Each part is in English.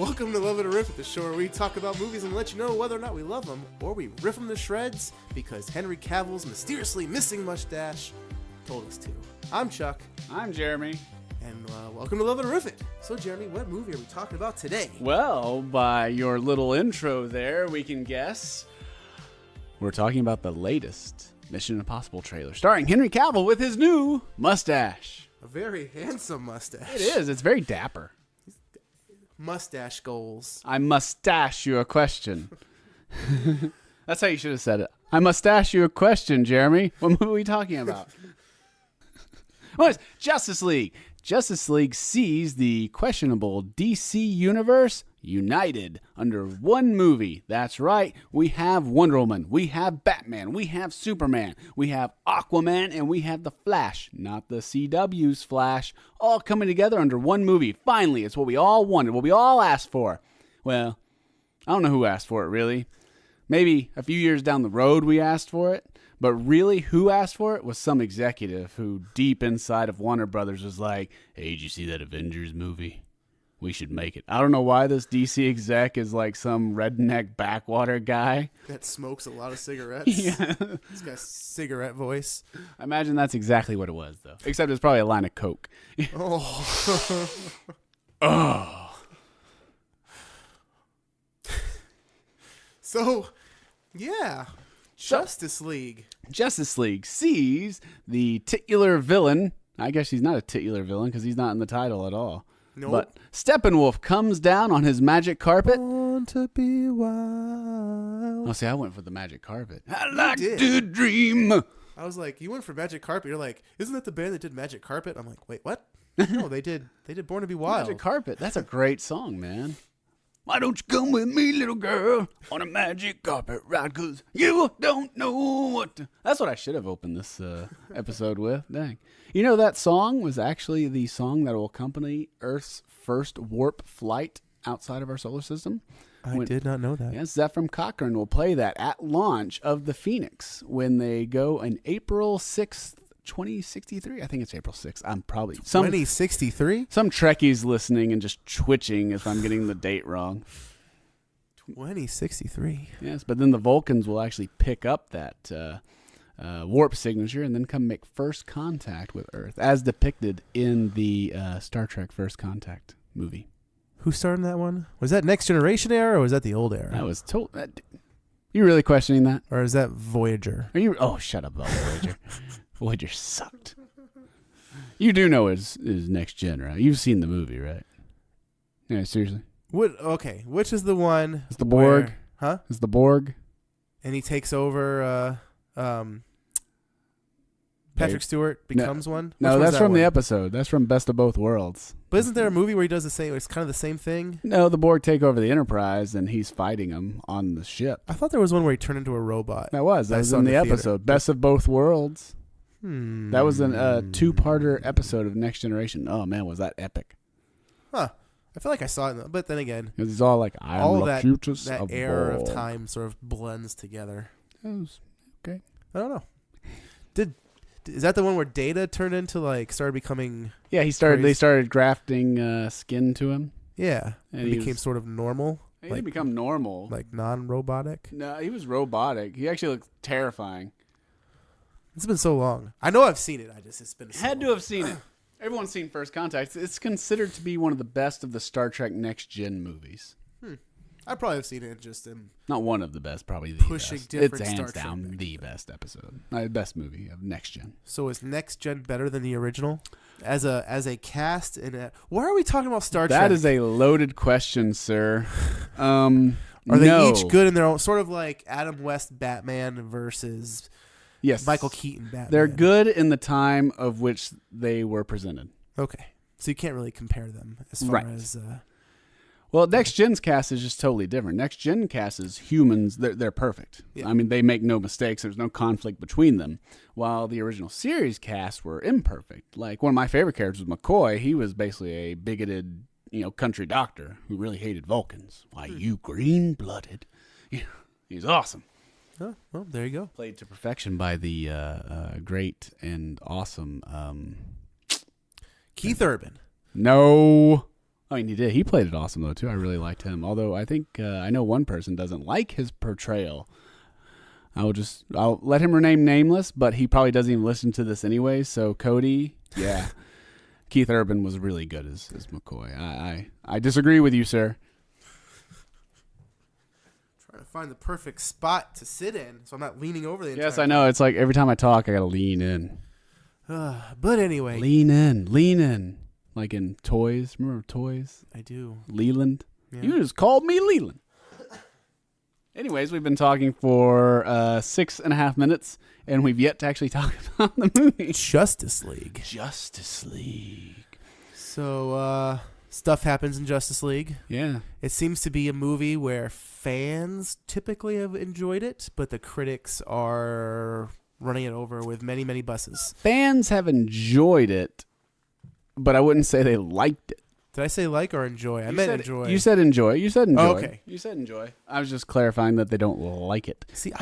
Welcome to Love It or Riff It, the show where we talk about movies and let you know whether or not we love them, or we riff them to shreds because Henry Cavill's mysteriously missing mustache told us to. I'm Chuck. I'm Jeremy. And welcome to Love It or Riff It. So, Jeremy, what movie are we talking about today? Well, by your little intro there, we can guess we're talking about the latest Mission Impossible trailer, starring Henry Cavill with his new mustache. A very handsome mustache. It is. It's very dapper. Mustache goals. I mustache you a question. That's how you should have said it. I mustache you a question, Jeremy. What movie are we talking about? Well, it's Justice League. Justice League sees the questionable DC universe united under one movie. That's right. We have Wonder Woman. We have Batman. We have Superman. We have Aquaman. And we have the Flash. Not the CW's Flash. All coming together under one movie. Finally, it's what we all wanted. What we all asked for. Well, I don't know who asked for it, really. Maybe a few years down the road we asked for it. But really, who asked for it was some executive who, deep inside of Warner Brothers, was like, hey, did you see that Avengers movie? We should make it. I don't know why this DC exec is like some redneck backwater guy. That smokes a lot of cigarettes. Yeah. He's got a cigarette voice. I imagine that's exactly what it was, though. Except it's probably a line of Coke. Oh. Oh. So, yeah. Justice League. Justice League sees the titular villain. I guess he's not a titular villain because he's not in the title at all. Nope. But Steppenwolf comes down on his magic carpet. Want to be wild. Oh, see, I went for the magic carpet. I like to dream. I was like, you went for Magic Carpet. You're like, isn't that the band that did Magic Carpet? I'm like, wait, what? No, they did Born to Be Wild. Magic Carpet. That's a great song, man. Why don't you come with me, little girl, on a magic carpet ride, because you don't know what to... That's what I should have opened this episode with. Dang. You know, that song was actually the song that will accompany Earth's first warp flight outside of our solar system. I did not know that. Yes, Zephram Cochrane will play that at launch of the Phoenix when they go on April 6th, 2063. I think it's April 6th. I'm probably... 2063? Some Trekkies listening and just twitching if I'm getting the date wrong. 2063. Yes, but then the Vulcans will actually pick up that warp signature and then come make first contact with Earth, as depicted in the Star Trek First Contact movie. Who starred in that one? Was that Next Generation era or was that the old era? That was you really questioning that? Or is that Voyager? Are you? Oh, shut up about Voyager. Voyager sucked. You do know it's Next Gen, right? You've seen the movie, right? Yeah, seriously. What? Okay, which is the one? It's the Borg. Huh? It's the Borg. And he takes over. Patrick Stewart becomes one. No, that's from the episode. That's from Best of Both Worlds. But isn't there a movie where he does the same? It's kind of the same thing. No, the Borg take over the Enterprise, and he's fighting them on the ship. I thought there was one where he turned into a robot. That was in the episode. Best of Both Worlds. That was a two-parter episode of Next Generation. Oh man, was that epic? Huh. I feel like I saw it, but then again, it's all like all that era of time sort of blends together. That was okay. I don't know. Is that the one where Data turned into started becoming? Yeah, he started. They started grafting skin to him. Yeah, and he became sort of normal. He didn't become normal, like non-robotic. No, he was robotic. He actually looked terrifying. It's been so long. I know I've seen it. It's been so had to have seen it. Everyone's seen First Contact. It's considered to be one of the best of the Star Trek Next Gen movies. I probably have seen it just in not one of the best, probably the pushing best. Different it's hands Star down Trek the best episode, best movie of Next Gen. So is Next Gen better than the original as a cast? Why are we talking about Star Trek? That is a loaded question, sir. Are they each good in their own? Sort of like Adam West Batman versus Michael Keaton Batman. They're good in the time of which they were presented. Okay, so you can't really compare them as far as. Well, Next Gen's cast is just totally different. Next Gen cast is humans. They're perfect. Yeah. I mean, they make no mistakes. There's no conflict between them. While the original series cast were imperfect. Like, one of my favorite characters was McCoy. He was basically a bigoted, country doctor who really hated Vulcans. Why, you green-blooded. Yeah, he's awesome. Oh, well, there you go. Played to perfection by the great and awesome... Keith Urban. No... I mean, he did. He played it awesome, though, too. I really liked him. Although I think I know one person doesn't like his portrayal. I'll let him remain nameless, but he probably doesn't even listen to this anyway. So Cody, yeah. Keith Urban was really good as McCoy. I disagree with you, sir. Trying to find the perfect spot to sit in so I'm not leaning over the entire Yes, I know. It's like every time I talk, I got to lean in. But anyway. Lean in. Like in Toys. Remember Toys? I do. Leland. Yeah. You just called me Leland. Anyways, we've been talking for 6.5 minutes, and we've yet to actually talk about the movie. Justice League. So, stuff happens in Justice League. Yeah. It seems to be a movie where fans typically have enjoyed it, but the critics are running it over with many, many buses. Fans have enjoyed it, but I wouldn't say they liked it. Did I say like or enjoy? I meant enjoy. You said enjoy. Oh, okay. You said enjoy. I was just clarifying that they don't like it. See,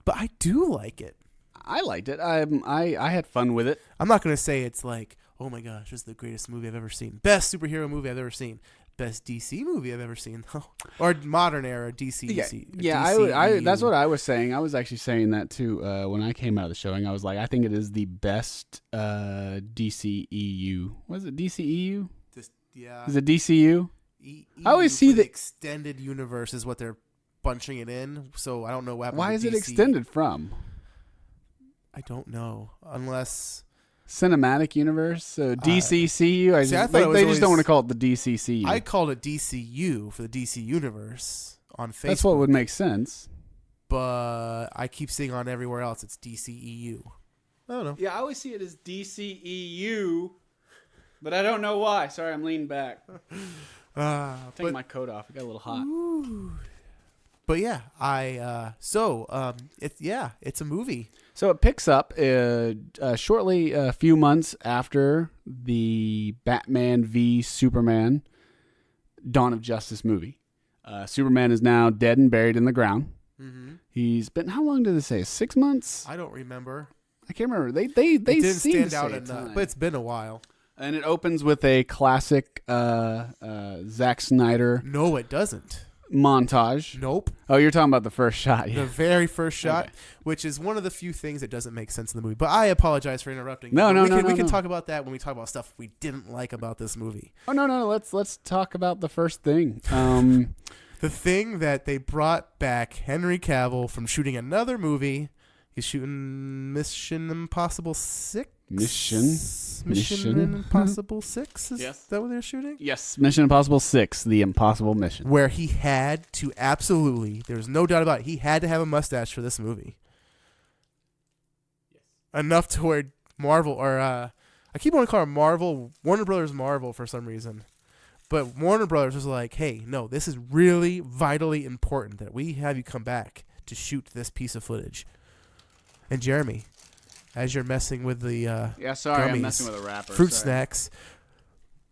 but I do like it. I liked it. I had fun with it. I'm not going to say it's like, oh my gosh, this is the greatest movie I've ever seen. Best superhero movie I've ever seen. Best DC movie I've ever seen. or modern era DC. Yeah, DCEU. that's what I was saying. I was actually saying that too when I came out of the showing. I was like, I think it is the best DCEU. Was it DCEU? Yeah. Is it DCU? I always see the extended universe is what they're bunching it in. So I don't know what happened. Why is it DC. extended from? I don't know. Unless cinematic universe, so DCCU. I they just don't want to call it the DCCU. I called it DCU for the DC universe on Facebook. That's what would make sense. But I keep seeing on everywhere else it's DCEU. I don't know. Yeah, I always see it as DCEU. But I don't know why. Sorry, I'm leaning back. Taking my coat off. It got a little hot. Ooh. But yeah, it's a movie. So it picks up shortly a few months after the Batman v Superman Dawn of Justice movie. Superman is now dead and buried in the ground. Mm-hmm. He's been, how long did it say? 6 months? I don't remember. I can't remember. They didn't seem stand to out say enough, but it's been a while. And it opens with a classic Zack Snyder. No, it doesn't. Montage. Nope. Oh, you're talking about the first shot. Yeah. The very first shot, okay. Which is one of the few things that doesn't make sense in the movie. But I apologize for interrupting. No. We can talk about that when we talk about stuff we didn't like about this movie. Oh, no. Let's talk about the first thing. The thing that they brought back Henry Cavill from shooting another movie. He's shooting Mission Impossible 6. Mission Impossible 6? Is that what they're shooting? Yes, Mission Impossible 6, The Impossible Mission. Where he had to there's no doubt about it, he had to have a mustache for this movie. Yes. Enough to where Marvel, or I keep wanting to call it Marvel, Warner Brothers Marvel for some reason. But Warner Brothers was like, hey, no, this is really vitally important that we have you come back to shoot this piece of footage. And Jeremy, as you're messing with the gummies, I'm messing with a wrapper. Fruit snacks,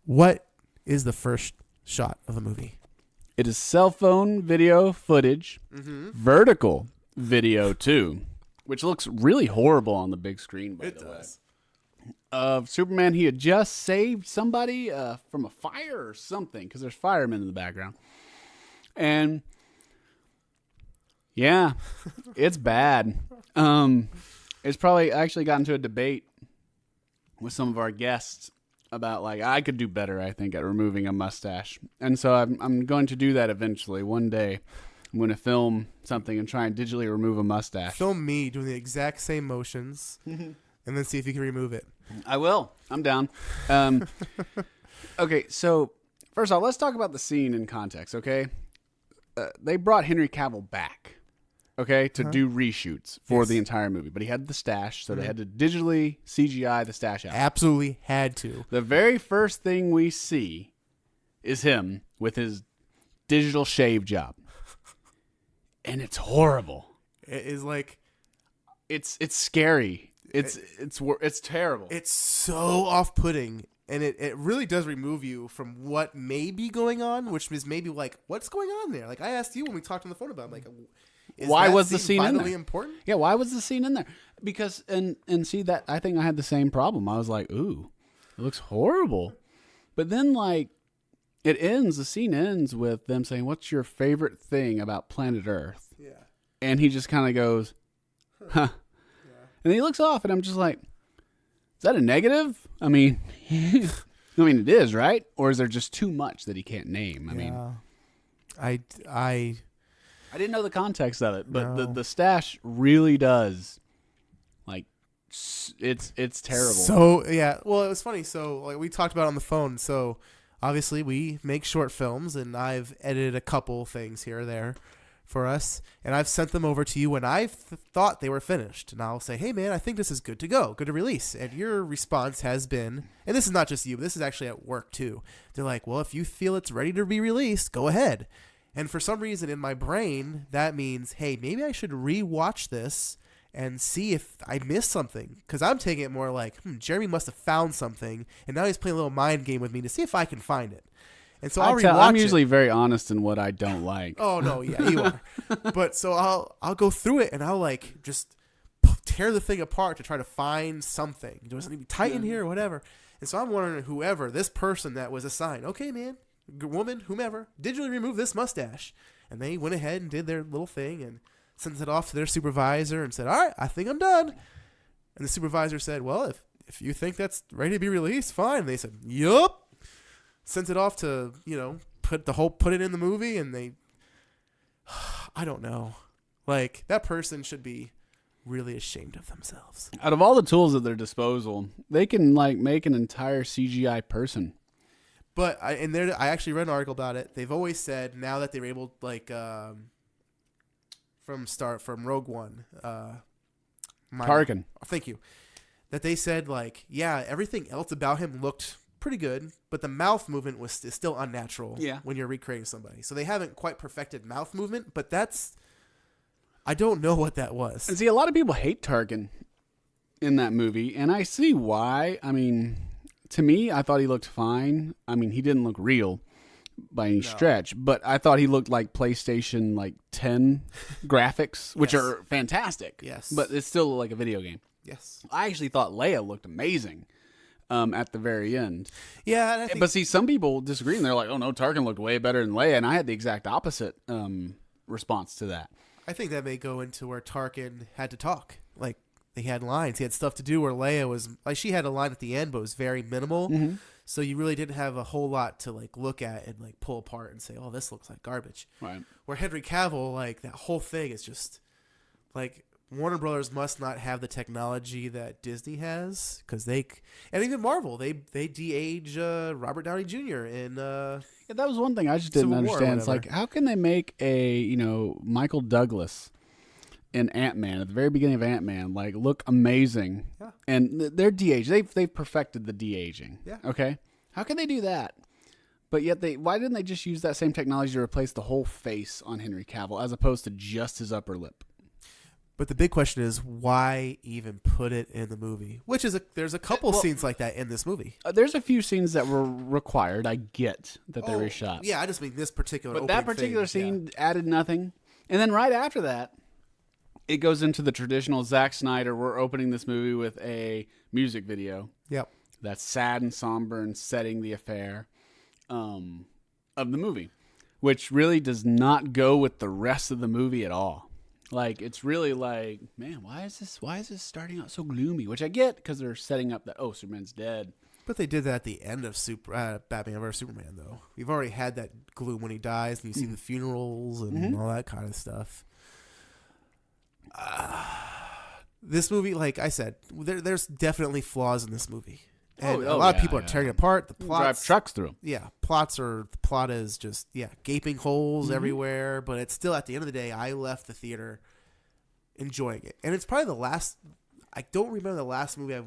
what is the first shot of the movie? It is cell phone video footage, vertical video too, which looks really horrible on the big screen, by the way. Of Superman, he had just saved somebody from a fire or something, because there's firemen in the background. And yeah, it's bad. It's probably actually gotten to a debate with some of our guests about, like, I could do better, I think, at removing a mustache. And so I'm going to do that eventually. One day, I'm going to film something and try and digitally remove a mustache. Film me doing the exact same motions and then see if you can remove it. I will. I'm down. Okay, so first off, let's talk about the scene in context, okay? They brought Henry Cavill back. Okay, to do reshoots for the entire movie. But he had the stash, so they had to digitally CGI the stash out. Absolutely had to. The very first thing we see is him with his digital shave job. And it's horrible. It is like... It's scary. It's terrible. It's so off-putting. And it really does remove you from what may be going on, which is maybe like, what's going on there? Like, I asked you when we talked on the phone about it, like... Why was the scene in there? Important? Yeah, why was the scene in there? Because and see that I think I had the same problem. I was like, ooh, it looks horrible. But then, like, The scene ends with them saying, "What's your favorite thing about planet Earth?" Yeah. And he just kind of goes, "Huh." Yeah. And he looks off, and I'm just like, "Is that a negative?" I mean, it is, right? Or is there just too much that he can't name? I mean, I didn't know the context of it, but No. the stash really does, like, it's terrible. So yeah, well, it was funny. So like we talked about it on the phone. So obviously we make short films, and I've edited a couple things here or there for us, and I've sent them over to you when I thought they were finished. And I'll say, hey man, I think this is good to go, good to release. And your response has been, and this is not just you, but this is actually at work too. They're like, well, if you feel it's ready to be released, go ahead. And for some reason in my brain, that means, hey, maybe I should rewatch this and see if I missed something. Because I'm taking it more like, Jeremy must have found something, and now he's playing a little mind game with me to see if I can find it. And so I'll rewatch it. I'm usually very honest in what I don't like. Oh, no, yeah, you are. But so I'll go through it, and I'll like just tear the thing apart to try to find something. Does it need to be tight in here or whatever? And so I'm wondering whoever, this person that was assigned, okay, man, woman, whomever, digitally remove this mustache. And they went ahead and did their little thing and sent it off to their supervisor and said, all right, I think I'm done. And the supervisor said, well, if you think that's ready to be released, fine. And they said, yup. Sent it off to, put it in the movie, and they, I don't know. Like, that person should be really ashamed of themselves. Out of all the tools at their disposal, they can like make an entire CGI person. But I actually read an article about it. They've always said now that they're able, like, from Rogue One, Tarkin. Thank you. That they said, like, yeah, everything else about him looked pretty good, but the mouth movement is still unnatural. Yeah. When you're recreating somebody. So they haven't quite perfected mouth movement, but I don't know what that was. And see, a lot of people hate Tarkin in that movie, and I see why. I mean, to me, I thought he looked fine. I mean, he didn't look real by any stretch, but I thought he looked like PlayStation 10 graphics, which are fantastic. Yes. But it's still like a video game. Yes. I actually thought Leia looked amazing at the very end. Yeah. And I think, but see, some people disagree, and they're like, oh, no, Tarkin looked way better than Leia, and I had the exact opposite response to that. I think that may go into where Tarkin had to talk. Like, he had lines. He had stuff to do where Leia was, like, she had a line at the end, but it was very minimal. Mm-hmm. So you really didn't have a whole lot to, like, look at and, like, pull apart and say, oh, this looks like garbage. Right. Where Henry Cavill, like, that whole thing is just, like, Warner Brothers must not have the technology that Disney has, because and even Marvel, they de-age Robert Downey Jr. in Yeah, that was one thing I just didn't understand. It's like, how can they make a Michael Douglas in Ant-Man at the very beginning of Ant-Man look amazing? Yeah. And they're de-age. They've perfected the de-aging. Yeah. Okay. How can they do that? But yet why didn't they just use that same technology to replace the whole face on Henry Cavill as opposed to just his upper lip? But the big question is, why even put it in the movie? There's a couple scenes like that in this movie. There's a few scenes that were required. I get that they were shot. Yeah, I just mean this particular. But that particular scene added nothing. And then right after that, it goes into the traditional Zack Snyder. We're opening this movie with a music video. Yep. That's sad and somber and setting the affair of the movie, which really does not go with the rest of the movie at all. Like, it's really like, man, why is this starting out so gloomy? Which I get, because they're setting up that, Superman's dead. But they did that at the end of Batman vs. Superman, though. We've already had that gloom when he dies, and you see the funerals and all that kind of stuff. This movie, like I said, there's definitely flaws in this movie. And a lot of people are tearing it apart. The plots, drive trucks through. Yeah, the plot is just, gaping holes everywhere. But it's still, at the end of the day, I left the theater enjoying it. And it's probably I don't remember the last movie I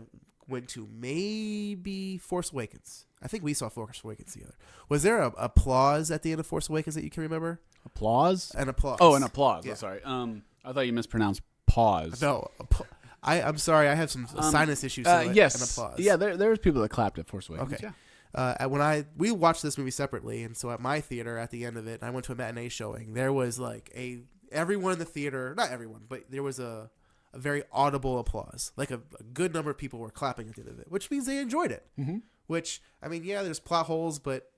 went to. Maybe Force Awakens. I think we saw Force Awakens together. Was there a applause at the end of Force Awakens that you can remember? Applause? An applause. Oh, an applause. Yeah. Oh, sorry. I thought you mispronounced pause. No, I'm sorry. I have some sinus issues. So yes. An applause. Yeah, there's people that clapped at Force Awakens. Okay. Yeah. We watched this movie separately, and so at my theater, at the end of it, I went to a matinee showing. There was everyone in the theater, not everyone, but there was a very audible applause. Like a good number of people were clapping at the end of it, which means they enjoyed it. Mm-hmm. Which, I mean, there's plot holes, but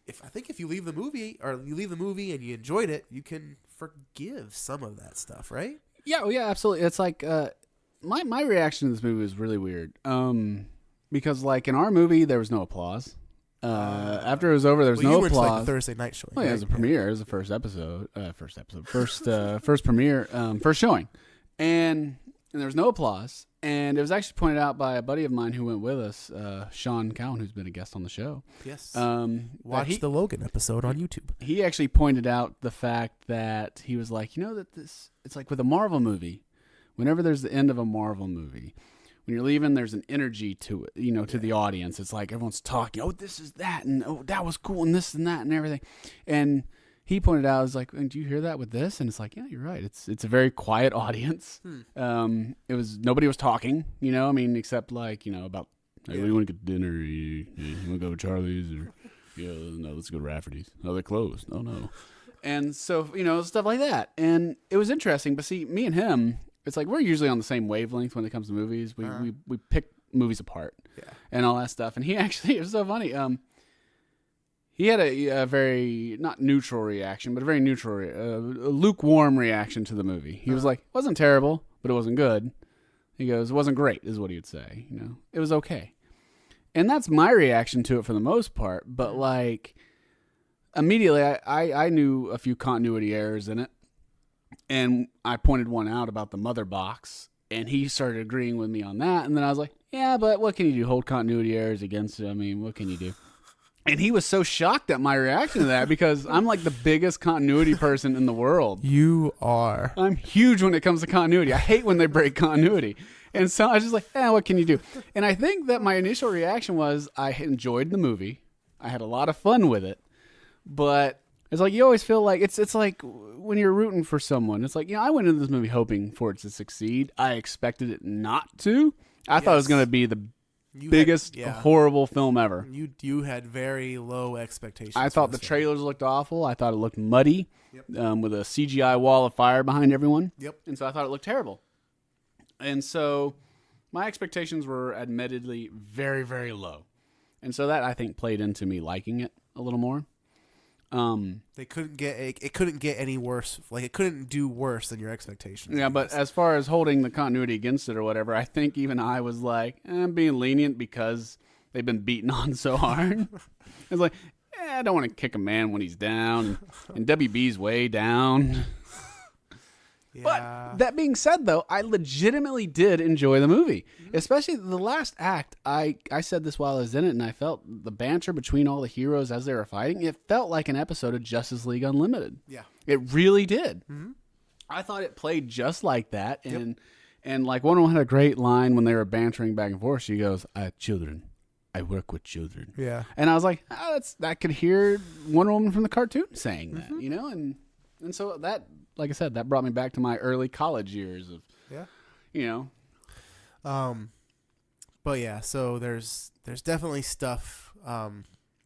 I think if you leave the movie and you enjoyed it, you can forgive some of that stuff, right? Yeah, well, yeah, absolutely. It's like my reaction to this movie was really weird. Because like in our movie, there was no applause. After it was over, there was no you went applause. to like the Thursday night showing. Well, yeah, it was a premiere. It was the first premiere, first showing, and there was no applause. And it was actually pointed out by a buddy of mine who went with us, Sean Cowan, who's been a guest on the show. Yes. Watch the Logan episode on YouTube. He actually pointed out the fact that he was like, that it's like with a Marvel movie, whenever there's the end of a Marvel movie, when you're leaving, there's an energy to it, to the audience. It's like everyone's talking, oh, this is that, and oh, that was cool, and this and that, and everything. And he pointed out, I was like, do you hear that with this? And it's like, yeah, you're right. It's a very quiet audience. Nobody was talking, except like, about, hey, what do you want to get dinner? You want to go to Charlie's? Or, no, let's go to Rafferty's. Oh, they're closed. Oh, no. And so, stuff like that. And it was interesting. But see, me and him, it's like we're usually on the same wavelength when it comes to movies. We pick movies apart and all that stuff. And he actually, it was so funny. He had a very, not neutral reaction, but a very neutral, a lukewarm reaction to the movie. He was like, it wasn't terrible, but it wasn't good. He goes, it wasn't great, is what he would say. It was okay. And that's my reaction to it for the most part. But like, immediately, I knew a few continuity errors in it. And I pointed one out about the mother box. And he started agreeing with me on that. And then I was like, yeah, but what can you do? Hold continuity errors against it? I mean, what can you do? And he was so shocked at my reaction to that because I'm like the biggest continuity person in the world. You are. I'm huge when it comes to continuity. I hate when they break continuity. And so I was just like, what can you do? And I think that my initial reaction was I enjoyed the movie. I had a lot of fun with it. But it's like you always feel like it's like when you're rooting for someone. It's like, I went into this movie hoping for it to succeed. I expected it not to. I thought it was going to be the biggest horrible film ever. You had very low expectations. I thought the trailers looked awful. I thought it looked muddy, with a CGI wall of fire behind everyone. Yep. And so I thought it looked terrible. And so my expectations were admittedly very, very low. And so that I think played into me liking it a little more. It couldn't get any worse. Like it couldn't do worse than your expectations. Yeah, but as far as holding the continuity against it or whatever, I think even I was like, I'm being lenient because they've been beaten on so hard. It's like, I don't want to kick a man when he's down, and WB's way down. Yeah. But that being said, though, I legitimately did enjoy the movie, especially the last act. I said this while I was in it, and I felt the banter between all the heroes as they were fighting. It felt like an episode of Justice League Unlimited. Yeah, it really did. Mm-hmm. I thought it played just like that, and like Wonder Woman had a great line when they were bantering back and forth. She goes, "I have children. I work with children." Yeah, and I was like, I could hear Wonder Woman from the cartoon saying that, and so that. Like I said, that brought me back to my early college years of, But yeah, so there's definitely stuff.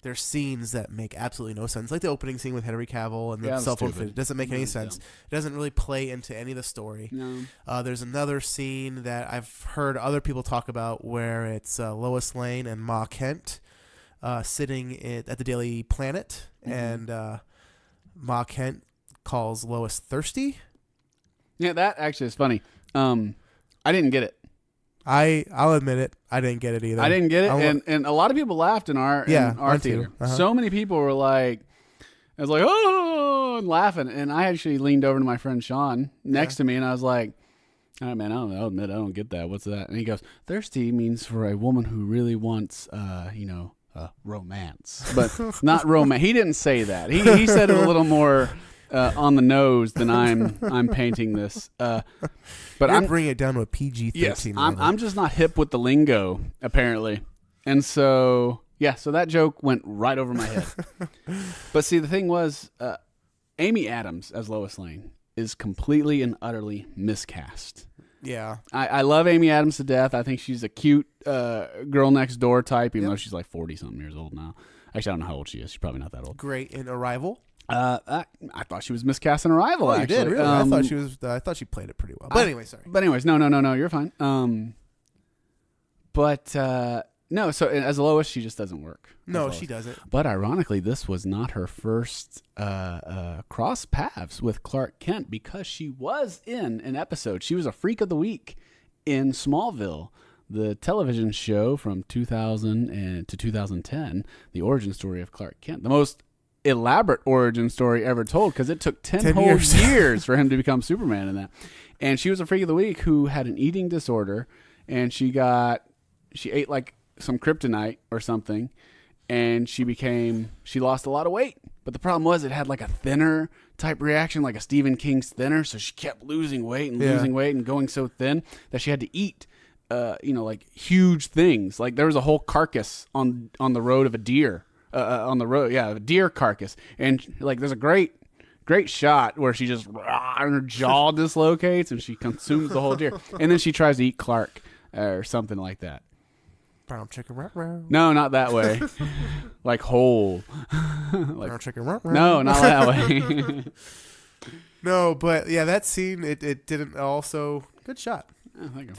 There's scenes that make absolutely no sense, like the opening scene with Henry Cavill and the cell phone fit. It doesn't make any sense. It doesn't really play into any of the story. No. There's another scene that I've heard other people talk about where it's Lois Lane and Ma Kent sitting at the Daily Planet, and Ma Kent calls Lois thirsty. Yeah, that actually is funny. I didn't get it. I'll admit it. I didn't get it either. I didn't get it, and a lot of people laughed in our theater. So many people were like, I was like, oh, and laughing, and I actually leaned over to my friend Sean next to me, and I was like, all right, man, I'll admit I don't get that. What's that? And he goes, thirsty means for a woman who really wants, romance, but not romance. He didn't say that. He said it a little more. On the nose than I'm painting this, but I'm bringing it down to a PG-13. Yes, I'm just not hip with the lingo apparently, and so so that joke went right over my head. But see, the thing was, Amy Adams as Lois Lane is completely and utterly miscast. Yeah, I love Amy Adams to death. I think she's a cute girl next door type, even though she's like 40-something years old now. Actually, I don't know how old she is. She's probably not that old. Great in Arrival. I thought she was miscast in Arrival. You did, really? I thought she played it pretty well. But anyway, sorry. But anyways, no, you're fine. But No, so as Lois, she just doesn't work. No, she doesn't. But ironically, this was not her first cross paths with Clark Kent, because she was in an episode. She was a Freak of the Week in Smallville, the television show from 2000 to 2010, the origin story of Clark Kent. The most elaborate origin story ever told, because it took 10 whole years for him to become Superman in that. And she was a Freak of the Week who had an eating disorder, and she ate like some kryptonite or something, and she lost a lot of weight. But the problem was it had like a thinner type reaction, like a Stephen King's Thinner. So she kept losing weight and losing weight and going so thin that she had to eat, like huge things. Like there was a whole carcass on the road of a deer, a deer carcass. And like there's a great shot where she just, and her jaw dislocates and she consumes the whole deer. And then she tries to eat Clark or something like that. Brown chicken round. No, not that way. Like whole. Like, brown chicken round. No, not that way. No, but yeah, that scene it didn't also good shot. Oh, thank you.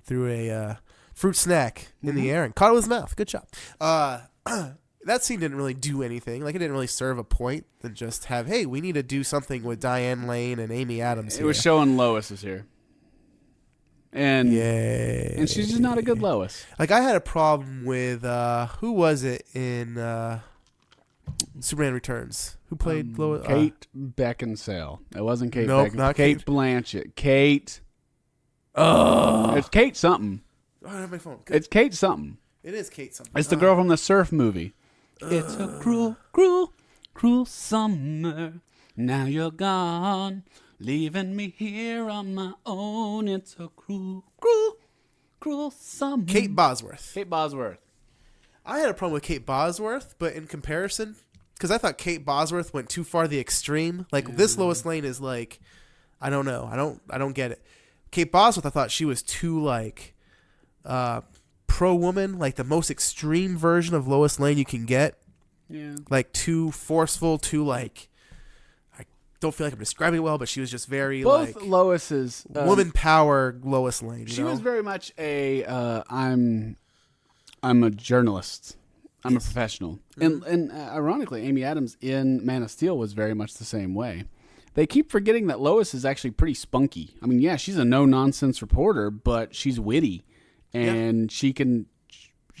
Through a fruit snack in the air and caught it with his mouth. Good shot. That scene didn't really do anything. Like it didn't really serve a point than just have, hey, we need to do something with Diane Lane and Amy Adams here. It was showing Lois is here. And she's just not a good Lois. Like I had a problem with who was it in Superman Returns? Who played Lois? Kate Beckinsale. It wasn't Kate. Nope, Beckinsale. not Kate Kate. Blanchett. Kate. It's Kate something. Oh, I have my phone. It's Kate something. It is Kate something. It's the girl from the Surf movie. It's a cruel, cruel, cruel summer. Now you're gone, leaving me here on my own. It's a cruel, cruel, cruel summer. Kate Bosworth. Kate Bosworth. I had a problem with Kate Bosworth, but in comparison, because I thought Kate Bosworth went too far the extreme. Like this Lois Lane is like, I don't know. I don't get it. Kate Bosworth, I thought she was too like pro-woman, like the most extreme version of Lois Lane you can get. Yeah. Like too forceful, too like, I don't feel like I'm describing it well, but she was just very Both like Lois's woman power Lois Lane. She was very much a I'm a journalist. I'm a professional. And ironically, Amy Adams in Man of Steel was very much the same way. They keep forgetting that Lois is actually pretty spunky. I mean, yeah, she's a no-nonsense reporter, but she's witty. And she can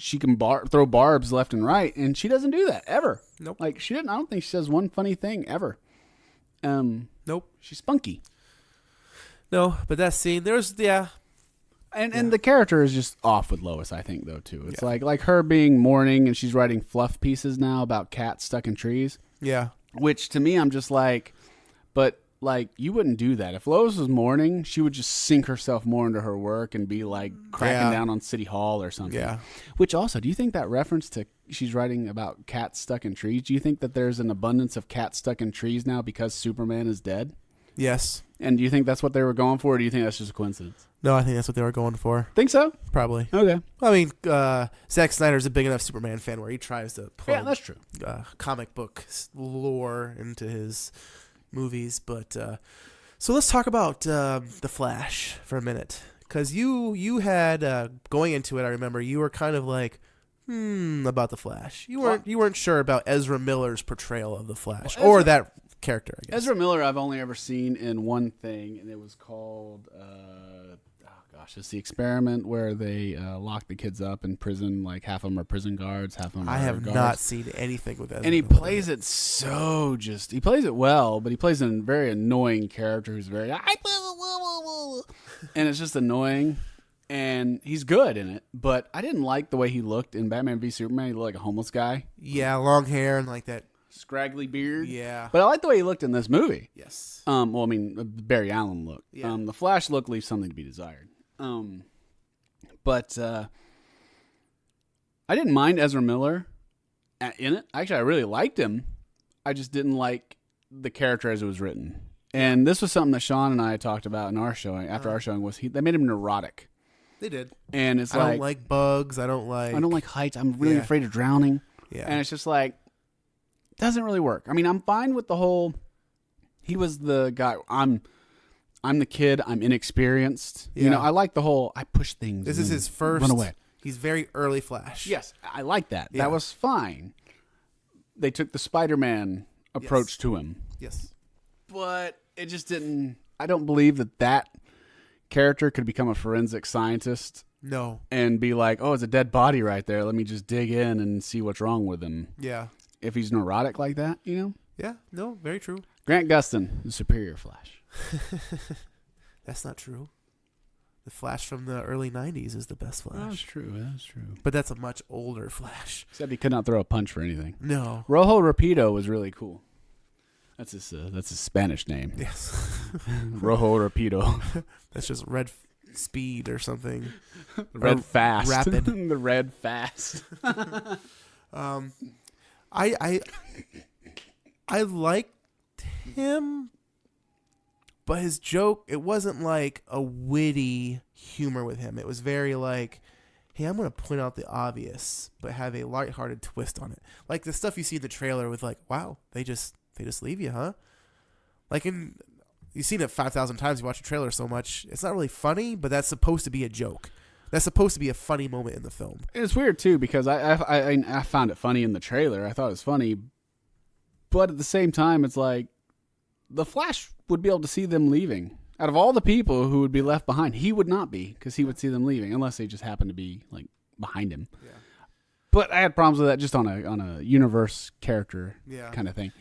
throw barbs left and right, and she doesn't do that ever. Nope. Like she didn't. I don't think she says one funny thing ever. Nope. She's spunky. No, but that scene, And the character is just off with Lois, I think, though too. It's like her being mourning, and she's writing fluff pieces now about cats stuck in trees. Yeah. Which to me, I'm just like, but. Like, you wouldn't do that. If Lois was mourning, she would just sink herself more into her work and be, like, cracking down on City Hall or something. Yeah. Which also, do you think that reference to she's writing about cats stuck in trees, do you think that there's an abundance of cats stuck in trees now because Superman is dead? Yes. And do you think that's what they were going for, or do you think that's just a coincidence? No, I think that's what they were going for. Think so? Probably. Okay. I mean, Zack Snyder's a big enough Superman fan where he tries to plug that's true. Comic book lore into his movies. But so let's talk about The Flash for a minute, because you had going into it, I remember you were kind of like about The Flash. You weren't sure about Ezra Miller's portrayal of The Flash, or that character, I guess. Ezra Miller I've only ever seen in one thing, and it was called it's The Experiment, where they lock the kids up in prison. Like half of them are prison guards, half of them I are have guards. not seen anything with Ezra and he Miller. plays it so he plays it well, but he plays a very annoying character who's very and it's just annoying. And he's good in it, but I didn't like the way he looked in Batman v Superman. He looked like a homeless guy. Yeah, long hair and like that scraggly beard. Yeah. But I like the way he looked in this movie. Yes. Well, I mean, the Barry Allen look. Yeah. The Flash look leaves something to be desired. But I didn't mind Ezra Miller in it. Actually, I really liked him. I just didn't like the character as it was written. And this was something that Sean and I talked about in our showing. After our showing, they made him neurotic. They did. And it's I don't like bugs. I don't like heights. I'm really afraid of drowning. Yeah. And it's just like, doesn't really work. I mean, I'm fine with the whole, he was the guy, I'm the kid, I'm inexperienced. Yeah. You know, I like the whole, I push things. This is his first run away. He's very early Flash. Yes, I like that. Yeah. That was fine. They took the Spider-Man approach to him. Yes. But it just didn't... I don't believe that character could become a forensic scientist. No. And be like, oh, it's a dead body right there. Let me just dig in and see what's wrong with him. Yeah. If he's neurotic like that, you know? Yeah. No, very true. Grant Gustin, the superior Flash. That's not true. The Flash from the early 90s is the best Flash. That's true. That's true. But that's a much older Flash. Except he could not throw a punch for anything. No. Rojo Rapido was really cool. That's his Spanish name. Yes. Rojo Rapido. That's just Red Speed or something. Red Fast. Rapid. The Red Fast. I liked him, but his joke, it wasn't like a witty humor with him. It was very like, hey, I'm going to point out the obvious, but have a lighthearted twist on it. Like the stuff you see in the trailer with like, wow, they just leave you, huh? Like you've seen it 5,000 times, you watch a trailer so much. It's not really funny, but that's supposed to be a joke. That's supposed to be a funny moment in the film. It's weird, too, because I found it funny in the trailer. I thought it was funny. But at the same time, it's like the Flash would be able to see them leaving. Out of all the people who would be left behind, he would not be, because he would see them leaving, unless they just happened to be like behind him. Yeah. But I had problems with that just on a universe character kind of thing.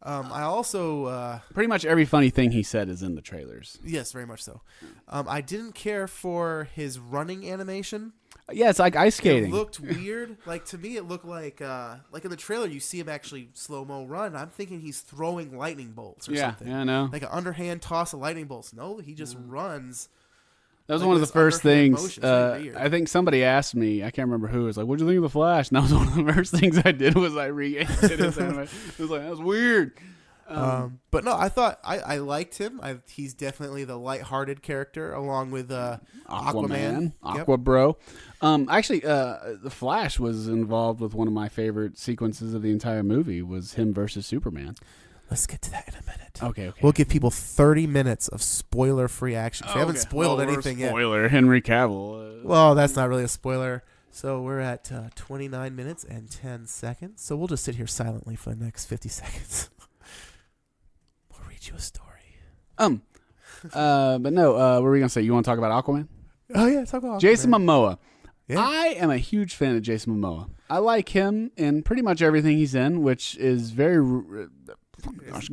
I also... pretty much every funny thing he said is in the trailers. Yes, very much so. I didn't care for his running animation. Yeah, it's like ice skating. It looked weird. Like, to me, it looked like in the trailer, you see him actually slow-mo run. I'm thinking he's throwing lightning bolts or something. Yeah, I know. Like an underhand toss of lightning bolts. No, he just runs. That was like one of the first things. Really I think somebody asked me, I can't remember who, it was like, what'd you think of The Flash? And that was one of the first things I did was I re-edited his animation. It was like, that was weird. But no, I thought I liked him. He's definitely the lighthearted character, along with Aquaman. Aqua Bro. Actually, The Flash was involved with one of my favorite sequences of the entire movie, was him versus Superman. Let's get to that in a minute. Okay. We'll give people 30 minutes of spoiler-free action. We haven't spoiled anything yet. Spoiler, Henry Cavill. Well, that's not really a spoiler. So we're at 29 minutes and 10 seconds. So we'll just sit here silently for the next 50 seconds. We'll read you a story. But no, what were we going to say? You want to talk about Aquaman? Oh, yeah, talk about Aquaman. Jason Momoa. Yeah. I am a huge fan of Jason Momoa. I like him in pretty much everything he's in, which is very...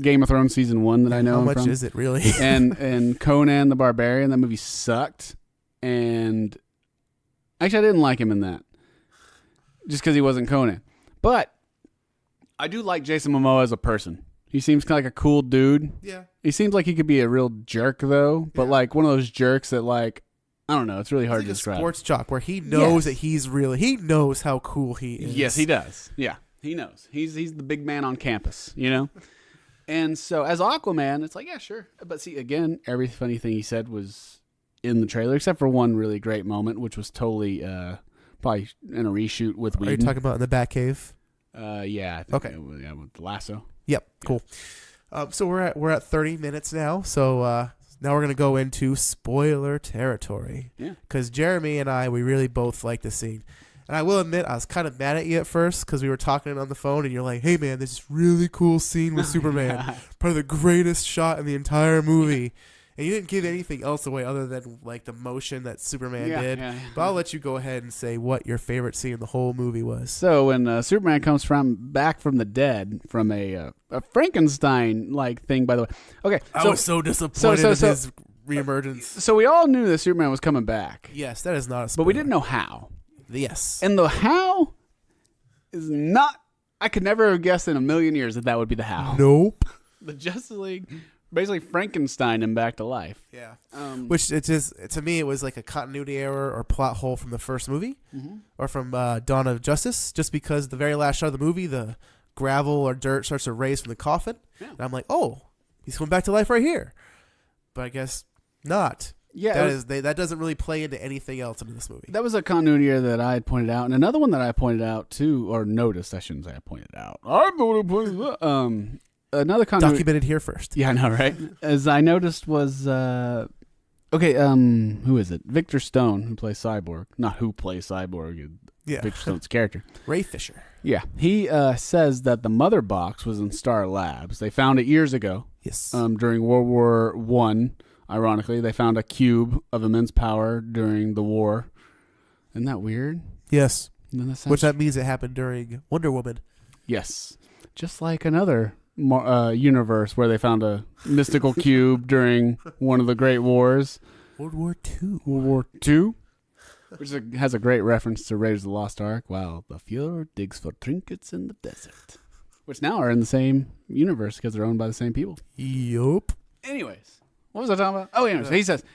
Game of Thrones season 1 that I know. How him much from. is it really? and Conan the Barbarian, that movie sucked. And actually, I didn't like him in that, just because he wasn't Conan. But I do like Jason Momoa as a person. He seems kind of like a cool dude. Yeah. He seems like he could be a real jerk though, but like one of those jerks that like, I don't know. It's really hard to describe. A sports jock where he knows that he's really. He knows how cool he is. Yes, he does. Yeah. He knows. He's the big man on campus, you know? And so as Aquaman, it's like, yeah, sure. But see, again, every funny thing he said was in the trailer, except for one really great moment, which was totally probably in a reshoot with Whedon. Are you talking about in the Batcave? Yeah. I think okay. With the lasso. Yep. Cool. So we're at 30 minutes now. So now we're gonna go into spoiler territory. Yeah. Because Jeremy and I, we really both like the scene. And I will admit, I was kind of mad at you at first because we were talking on the phone and you're like, hey, man, this really cool scene with Superman. Probably the greatest shot in the entire movie. And you didn't give anything else away other than like the motion that Superman did. Yeah. But I'll let you go ahead and say what your favorite scene in the whole movie was. So when Superman comes back from the dead from a Frankenstein-like thing, by the way. Okay, I was so disappointed in his reemergence. So we all knew that Superman was coming back. Yes, that is not a spoiler. But we didn't know how. Yes. And the how is not... I could never have guessed in a million years that would be the how. Nope. The Justice League basically Frankenstein him back to life. Yeah. Which, it just, to me, it was like a continuity error or plot hole from the first movie. Mm-hmm. Or from Dawn of Justice. Just because the very last shot of the movie, the gravel or dirt starts to raise from the coffin. Yeah. And I'm like, oh, he's coming back to life right here. But I guess not. Yeah, that doesn't really play into anything else in this movie. That was a continuity error that I had pointed out, and another one that I pointed out too, or noticed. I shouldn't say I pointed out. I'm the one who pointed out. Another continuity documented here first. Yeah, I know, right? As I noticed was Okay, who is it? Victor Stone, who plays Cyborg. Not who plays Cyborg. Yeah. Victor Stone's character. Ray Fisher. Yeah. He says that the mother box was in Star Labs. They found it years ago. Yes. During World War I, ironically. They found a cube of immense power during the war. Isn't that weird? Yes. Which that means it happened during Wonder Woman. Yes. Just like another universe where they found a mystical cube during one of the great wars. World War II. World War II. Which has a great reference to Raiders of the Lost Ark. While the Fuhrer digs for trinkets in the desert. Which now are in the same universe because they're owned by the same people. Yup. Anyways. What was I talking about? Oh, anyways.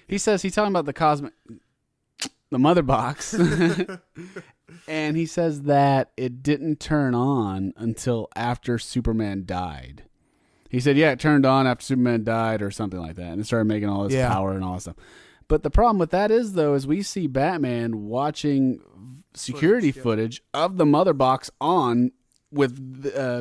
He's talking about the mother box. And he says that it didn't turn on until after Superman died. He said, yeah, it turned on after Superman died or something like that. And it started making all this power and all that stuff. But the problem with that is we see Batman watching security footage of the mother box on with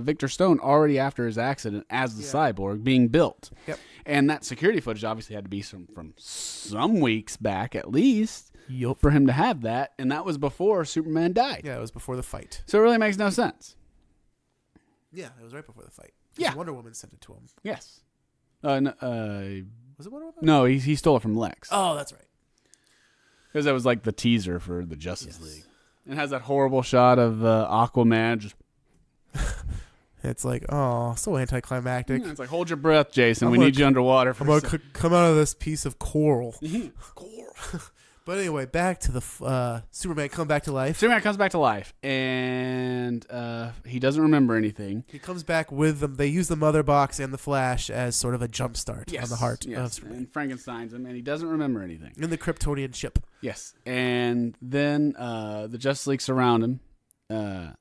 Victor Stone already after his accident as the cyborg being built. Yep. And that security footage obviously had to be from some weeks back at least. Yup. For him to have that, and that was before Superman died. Yeah, it was before the fight. So it really makes no sense. Yeah, it was right before the fight. Yeah. Wonder Woman sent it to him. Yes. Was it Wonder Woman? No, he stole it from Lex. Oh, that's right. Because that was like the teaser for the Justice League. It has that horrible shot of Aquaman just... It's like, oh, so anticlimactic. It's like, hold your breath, Jason. We need you underwater. I'm going to come out of this piece of coral. Coral. But anyway, back to the Superman come back to life. Superman comes back to life, and he doesn't remember anything. He comes back with them. They use the mother box and the Flash as sort of a jump start on the heart of Superman. And Frankenstein's him, and he doesn't remember anything. In the Kryptonian ship. Yes. And then the Justice League surround him.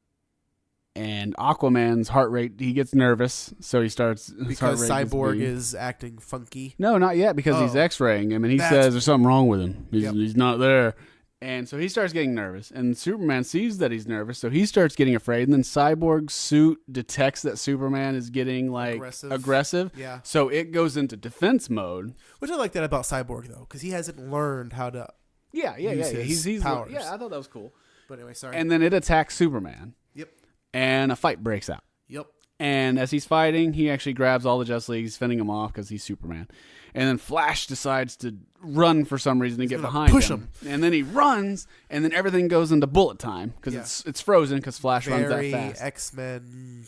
And Aquaman's heart rate, he gets nervous, so he starts... Because Cyborg is acting funky. No, not yet, because he's X-raying him, and he says there's something wrong with him. He's not there. And so he starts getting nervous, and Superman sees that he's nervous, so he starts getting afraid, and then Cyborg's suit detects that Superman is getting, aggressive. Yeah. So it goes into defense mode. Which I like that about Cyborg, though, because he hasn't learned how to use his powers. Yeah, I thought that was cool. But anyway, sorry. And then it attacks Superman. Yep. And a fight breaks out. Yep. And as he's fighting, he actually grabs all the Justice League. He's fending them off because he's Superman. And then Flash decides to run for some reason to get behind him. And then he runs, and then everything goes into bullet time because it's frozen because Flash runs that fast. X-Men,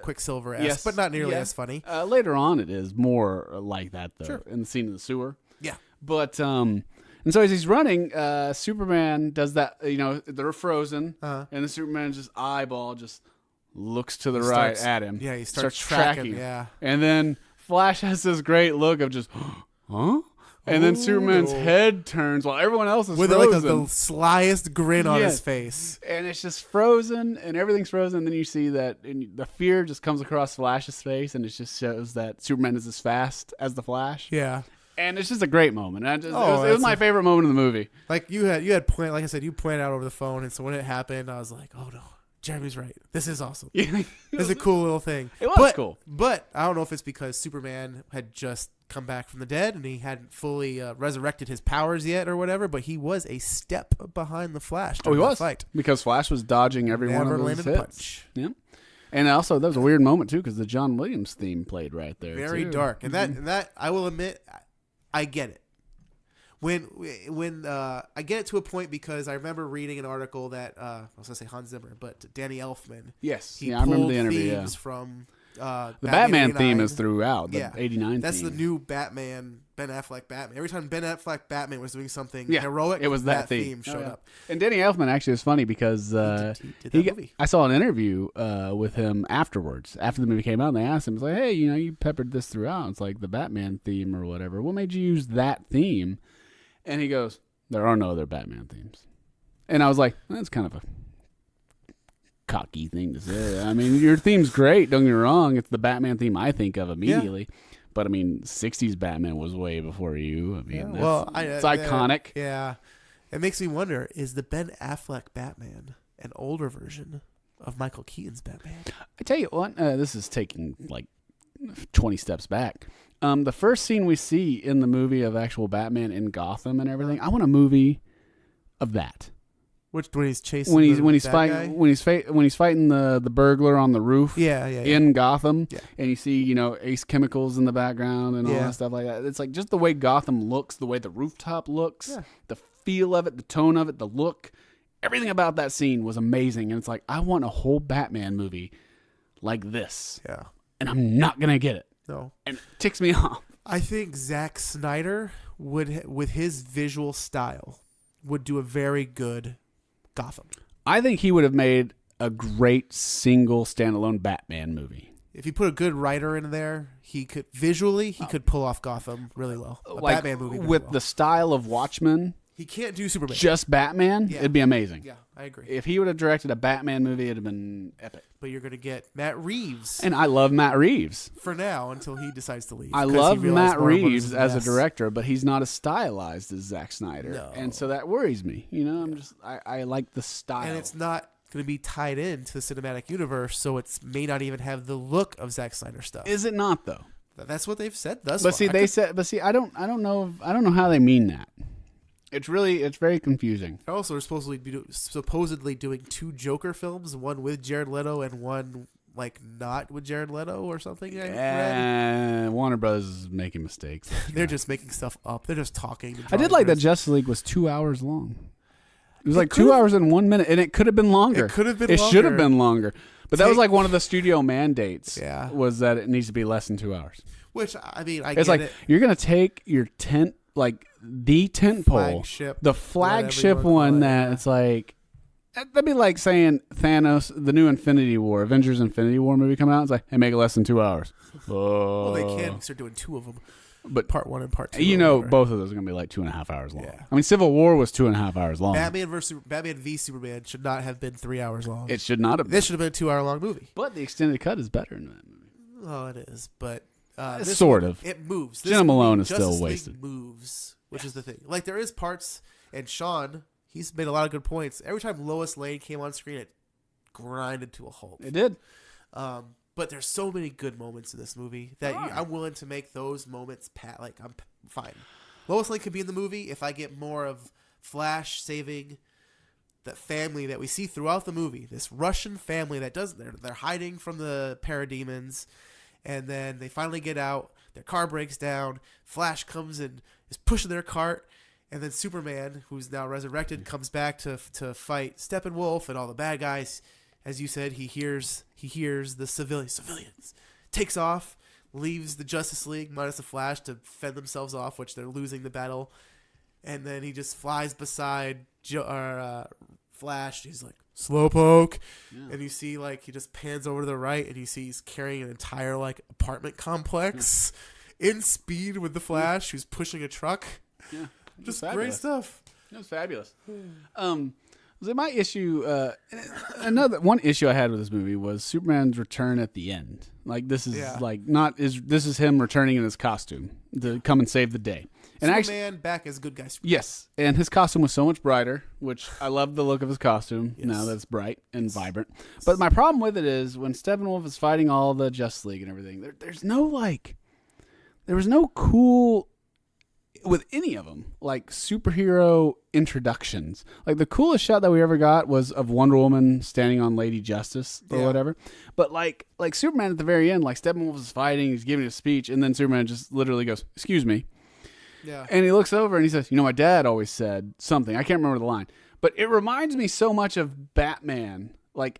Quicksilver-esque, but not nearly as funny. Later on, it is more like that, though, in the scene in the sewer. Yeah. But... And so as he's running, Superman does that, they're frozen, and the Superman just eyeball just looks to the right at him. Yeah, he starts tracking. Yeah. And then Flash has this great look of just, huh? And then Superman's head turns while everyone else is frozen. With the slyest grin on his face. And it's just frozen, and everything's frozen. And then you see that the fear just comes across Flash's face, and it just shows that Superman is as fast as the Flash. Yeah. And it's just a great moment. It was my favorite moment in the movie. Like you had point, like I said, you pointed out over the phone, and so when it happened, I was like, oh no, Jeremy's right. This is awesome. This is a cool little thing. It was cool. But I don't know if it's because Superman had just come back from the dead and he hadn't fully resurrected his powers yet or whatever, but he was a step behind the Flash during the fight. Because Flash was dodging every one of those hits. Punch. Yeah. And also, that was a weird moment, too, because the John Williams theme played right there, Very dark. And that, I will admit... I get it. When I get it to a point because I remember reading an article that I was gonna say Hans Zimmer, but Danny Elfman. Yes, I remember the interview. Themes from the Batman theme is throughout. The '89. That's theme. the new Batman. Ben Affleck Batman. Every time Ben Affleck Batman was doing something heroic, it was that theme showed up. And Danny Elfman actually was funny because he did that movie. I saw an interview with him afterwards, after the movie came out, and they asked him, "It's like, hey, you peppered this throughout. It's like the Batman theme or whatever. What made you use that theme?" And he goes, "There are no other Batman themes." And I was like, that's kind of a cocky thing to say. I mean, your theme's great. Don't get me wrong. It's the Batman theme I think of immediately. Yeah. But, I mean, 60s Batman was way before you. I mean, it's iconic. Yeah. It makes me wonder, is the Ben Affleck Batman an older version of Michael Keaton's Batman? I tell you what, this is taking, 20 steps back. The first scene we see in the movie of actual Batman in Gotham and everything, I want a movie of that. Which when he's chasing when he's guy? when he's fighting the burglar on the roof in Gotham, and you see Ace Chemicals in the background and all that stuff like that. It's like just the way Gotham looks, the way the rooftop looks, the feel of it, the tone of it, the look, everything about that scene was amazing. And it's like I want a whole Batman movie like this. Yeah, and I'm not gonna get it. No, and it ticks me off. I think Zack Snyder would, with his visual style, would do a very good Gotham. I think he would have made a great single standalone Batman movie. If you put a good writer in there, he could could pull off Gotham really well. Batman movie with the style of Watchmen. He can't do Superman. Just Batman? Yeah. It'd be amazing. Yeah, I agree. If he would have directed a Batman movie, it'd have been epic. But you're going to get Matt Reeves. And I love Matt Reeves. For now, until he decides to leave. I love Matt Reeves as a director, but he's not as stylized as Zack Snyder. No. And so that worries me. I like the style. And it's not going to be tied into the cinematic universe, so it may not even have the look of Zack Snyder stuff. Is it not, though? That's what they've said thus far. I don't know how they mean that. It's very confusing. Also, they're supposedly doing 2 Joker films, one with Jared Leto and one not with Jared Leto or something. Warner Brothers is making mistakes. They're just making stuff up. They're just talking. I did like that Justice League was 2 hours long. It was 2 hours and 1 minute, and it could have been longer. It could have been It longer. should have been longer. But that was one of the studio mandates. Yeah. Was that it needs to be less than 2 hours. Which, I mean, it's get it. You're going to take your tent, the tent pole, the flagship one that it's that'd be like saying Thanos, the new Infinity War, Avengers Infinity War movie come out. It's hey, make it less than 2 hours. Well, they can start doing 2 of them. But part 1 and part 2. Both of those are going to be 2.5 hours long. Yeah. I mean, Civil War was 2.5 hours long. Batman v Superman should not have been 3 hours long. It should not have been. This should have been a 2 hour long movie. But the extended cut is better in that movie. Oh, it is. But sort of. It moves. Jenna Malone is Justice still League wasted. Moves, which is the thing. There is parts, and Sean, he's made a lot of good points. Every time Lois Lane came on screen, it grinded to a halt. It did. But there's so many good moments in this movie that I'm willing to make those moments I'm fine. Lois Lane could be in the movie if I get more of Flash saving the family that we see throughout the movie. This Russian family that they're hiding from the parademons, and then they finally get out. Their car breaks down. Flash comes and is pushing their cart, and then Superman, who's now resurrected, comes back to fight Steppenwolf and all the bad guys. As you said, he hears the civilians, takes off, leaves the Justice League minus the Flash to fend themselves off, which they're losing the battle, and then he just flies beside Flash. He's like, slowpoke, and you see he just pans over to the right, and you see he's carrying an entire apartment complex in speed with the Flash, who's pushing a truck. Yeah, just great stuff. It was fabulous. My issue, one issue I had with this movie was Superman's return at the end. This is this is him returning in his costume to come and save the day. And Superman back as good guy. Yes, and his costume was so much brighter, which I love the look of his costume now that it's bright and vibrant. But my problem with it is when Steppenwolf is fighting all the Justice League and everything, there was no cool with any of them, superhero introductions. The coolest shot that we ever got was of Wonder Woman standing on Lady Justice or whatever. But like Superman at the very end, Steppenwolf is fighting, he's giving a speech, and then Superman just literally goes, "Excuse me." Yeah. And he looks over and he says, "My dad always said something." I can't remember the line, but it reminds me so much of Batman.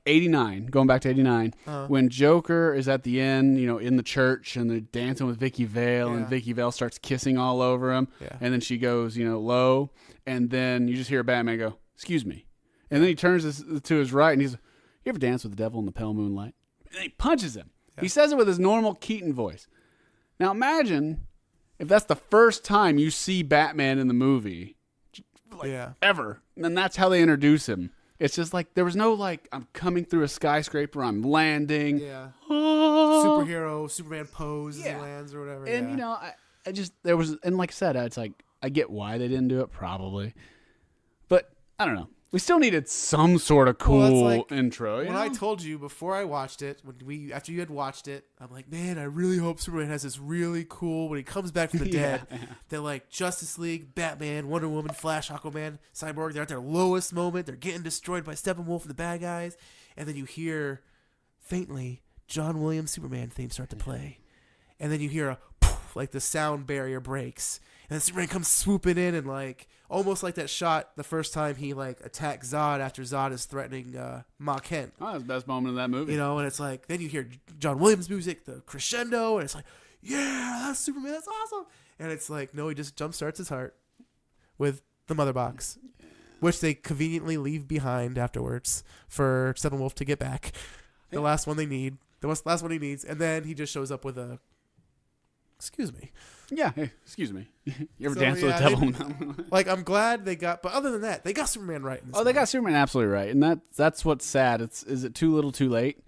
89, going back to 89, when Joker is at the end, in the church, and they're dancing with Vicky Vale, and Vicky Vale starts kissing all over him, and then she goes, low, and then you just hear Batman go, "Excuse me," and then he turns to his right, and he's, "You ever dance with the devil in the pale moonlight?" And then he punches him. Yeah. He says it with his normal Keaton voice. Now imagine if that's the first time you see Batman in the movie, ever, and that's how they introduce him. It's just there was no I'm coming through a skyscraper, I'm landing. Yeah. Superhero, Superman pose as he lands or whatever. And I just and like I said, it's I get why they didn't do it probably, but I don't know. We still needed some sort of cool Well, that's like intro. When I told you before I watched it, after you had watched it, I'm like, man, I really hope Superman has this really cool when he comes back from the dead. They're like Justice League, Batman, Wonder Woman, Flash, Aquaman, Cyborg. They're at their lowest moment. They're getting destroyed by Steppenwolf and the bad guys, and then you hear faintly John Williams' Superman theme start to play, and then you hear a poof, like the sound barrier breaks. And then Superman comes swooping in and like almost like that shot the first time he like attacks Zod after Zod is threatening Ma Kent. Oh, that's the best moment of that movie. You know, and it's like then you hear John Williams' music, the crescendo, and it's like, yeah, that's Superman, that's awesome. And it's like, no, he just jumpstarts his heart with the mother box, which they conveniently leave behind afterwards for Steppenwolf to get back. The last one they need, last one he needs, and then he just shows up with a, excuse me. Yeah, hey, excuse me. You ever dance with the devil? Like, I'm glad they got, but other than that, they got Superman right. Oh, they got Superman absolutely right, and that's what's sad. Is it too little, too late?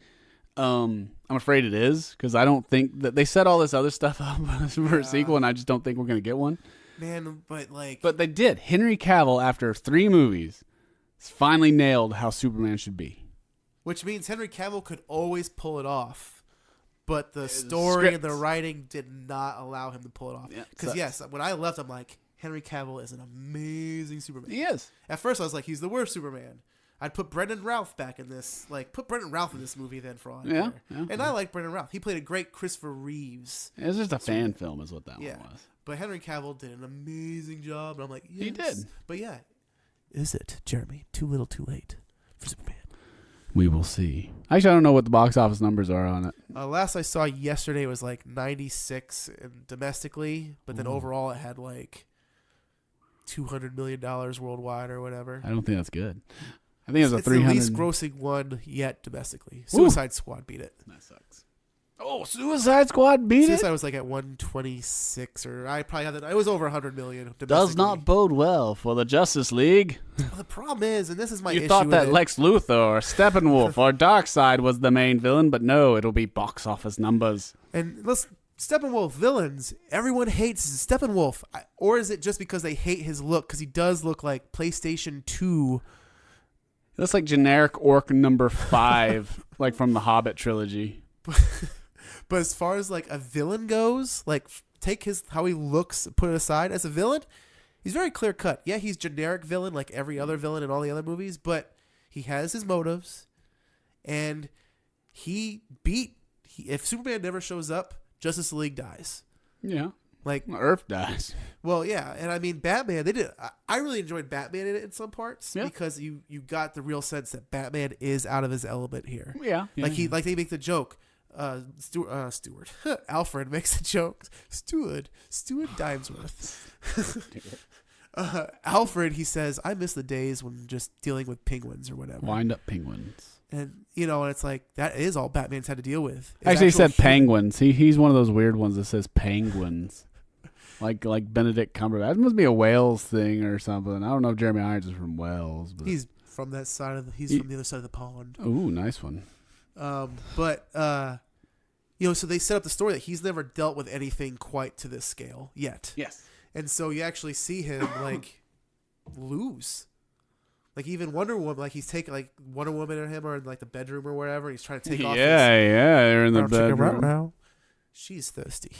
I'm afraid it is, because I don't think that they set all this other stuff up for a sequel, and I just don't think we're gonna get one. Man, but they did. Henry Cavill, after 3 movies, finally nailed how Superman should be. Which means Henry Cavill could always pull it off. But the story and the writing did not allow him to pull it off. Because, yes, when I left, I'm like, Henry Cavill is an amazing Superman. He is. At first, I was like, he's the worst Superman. I'd put Brendan Routh back in this. Like, put Brendan Routh in this movie then for all I care. And I like Brendan Routh. He played a great Christopher Reeves. It was just a fan film is what that one was. But Henry Cavill did an amazing job. And I'm like, yes. He did. But, yeah. Is it, Jeremy, too little, too late for Superman? We will see. Actually, I don't know what the box office numbers are on it. Last I saw yesterday was like 96 domestically, but then overall it had like $200 million worldwide or whatever. I don't think that's good. I think it was a 300. It's the least grossing one yet domestically. Suicide Squad beat it. That sucks. Oh, Suicide Squad beat it? Suicide was like at 126, or I probably had that. It was over 100 million domestically. Does not bode well for the Justice League. Well, the problem is, and this is my issue. You thought that Lex Luthor or Steppenwolf or Darkseid was the main villain, but no, it'll be box office numbers. And let's Steppenwolf villains. Everyone hates Steppenwolf, or is it just because they hate his look? Because he does look like PlayStation 2. That's like generic orc number 5, like from the Hobbit trilogy. But as far as like a villain goes, like take how he looks, put it aside as a villain, he's very clear cut. Yeah, he's generic villain like every other villain in all the other movies, but he has his motives, and if Superman never shows up, Justice League dies. Yeah, like Earth dies. Well, yeah, and I mean Batman. They did. I really enjoyed Batman in some parts because you got the real sense that Batman is out of his element here. Yeah, like they make the joke. Stewart. Alfred makes a joke. Stewart Dimesworth. Alfred, he says, I miss the days when just dealing with penguins or whatever. Wind up penguins. And, and it's like, that is all Batman's had to deal with. Actually, he said penguins. He's one of those weird ones that says penguins. like Benedict Cumberbatch. It must be a Wales thing or something. I don't know if Jeremy Irons is from Wales. But he's from that side of he's from the other side of the pond. Ooh, nice one. So they set up the story that he's never dealt with anything quite to this scale yet. Yes. And so you actually see him like lose. Like even Wonder Woman, like he's taking like Wonder Woman and him are in like the bedroom or wherever. He's trying to take off. They're in the bedroom. Now. She's thirsty.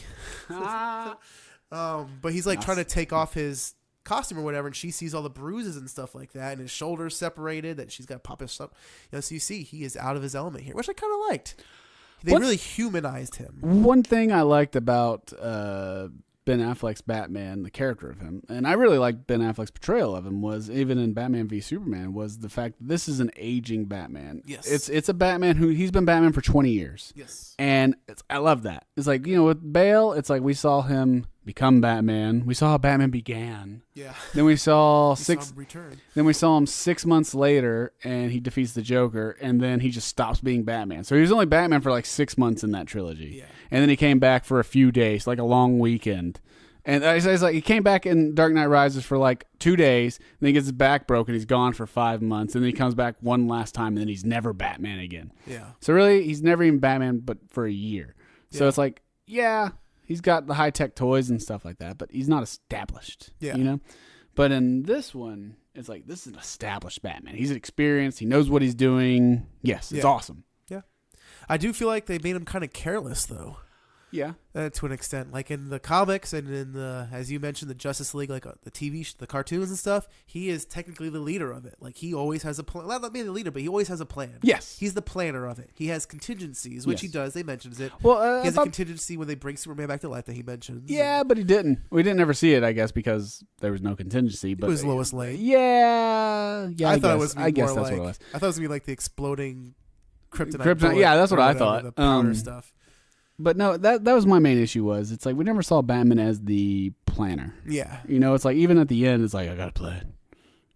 But he's like trying to take off his costume or whatever, and she sees all the bruises and stuff like that, and his shoulders separated. That she's got to pop his stuff. So you see he is out of his element here, which I kind of liked. They really humanized him. One thing I liked about Ben Affleck's Batman, the character of him, and I really liked Ben Affleck's portrayal of him, was even in Batman v Superman, was the fact that this is an aging Batman. Yes. It's a Batman he's been Batman for 20 years. Yes. And I love that. It's like, with Bale, it's like we saw him become Batman. We saw how Batman began. Yeah. Then we saw saw him return. Then we saw him 6 months later, and he defeats the Joker, and then he just stops being Batman. So he was only Batman for like 6 months in that trilogy. Yeah. And then he came back for a few days, like a long weekend. And it's like he came back in Dark Knight Rises for like 2 days, and then he gets his back broken. He's gone for 5 months, and then he comes back one last time, and then he's never Batman again. Yeah. So really, he's never even Batman, but for a year. So it's like, yeah, he's got the high tech toys and stuff like that, but he's not established. Yeah. But in this one, it's like, this is an established Batman. He's experienced. He knows what he's doing. Yes, it's awesome. Yeah. I do feel like they made him kind of careless, though. Yeah. To an extent. Like in the comics and in the, as you mentioned, the Justice League, like the the cartoons and stuff, he is technically the leader of it. Like he always has a plan. Not being the leader, but he always has a plan. Yes. He's the planner of it. He has contingencies, which he does. They mentions it. Well, he has a contingency when they bring Superman back to life that he mentions. Yeah, but he didn't. We didn't ever see it, I guess, because there was no contingency. But it was Lois Lane. Yeah. I thought it was. I guess that's like, what it was. I thought it was gonna be like the exploding kryptonite. Yeah, that's what I thought. The powder stuff. But no, that was my main issue. Was it's like we never saw Batman as the planner. Yeah. You know, it's like even at the end, it's like I got a plan,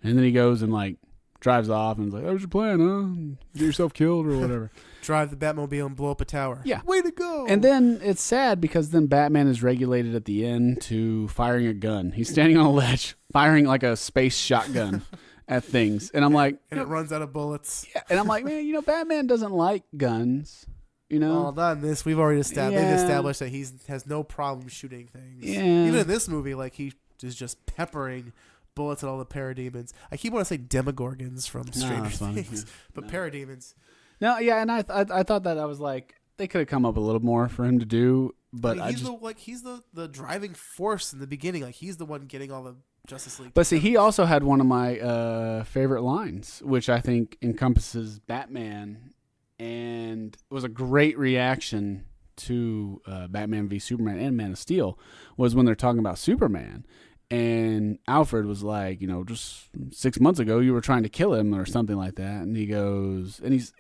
and then he goes and like drives off and is like, "That was your plan, huh? Get yourself killed or whatever." Drive the Batmobile and blow up a tower. Yeah. Way to go. And then it's sad because then Batman is regulated at the end to firing a gun. He's standing on a ledge, firing like a space shotgun at things, and I'm like, and it runs out of bullets. Yeah. And I'm like, man, you know, Batman doesn't like guns. You know, well, not in this. We've already established. They've established that he has no problem shooting things. Yeah. Even in this movie, like he is just peppering bullets at all the parademons. I keep wanting to say demogorgons from Stranger Things, but parademons. No, yeah, and I thought that I was like they could have come up a little more for him to do, but I mean, he's the driving force in the beginning. Like he's the one getting all the Justice League. But see, he also had one of my favorite lines, which I think encompasses Batman. And it was a great reaction to Batman v Superman and Man of Steel was when they're talking about Superman. And Alfred was like, you know, just 6 months ago you were trying to kill him or something like that. And he goes, and he's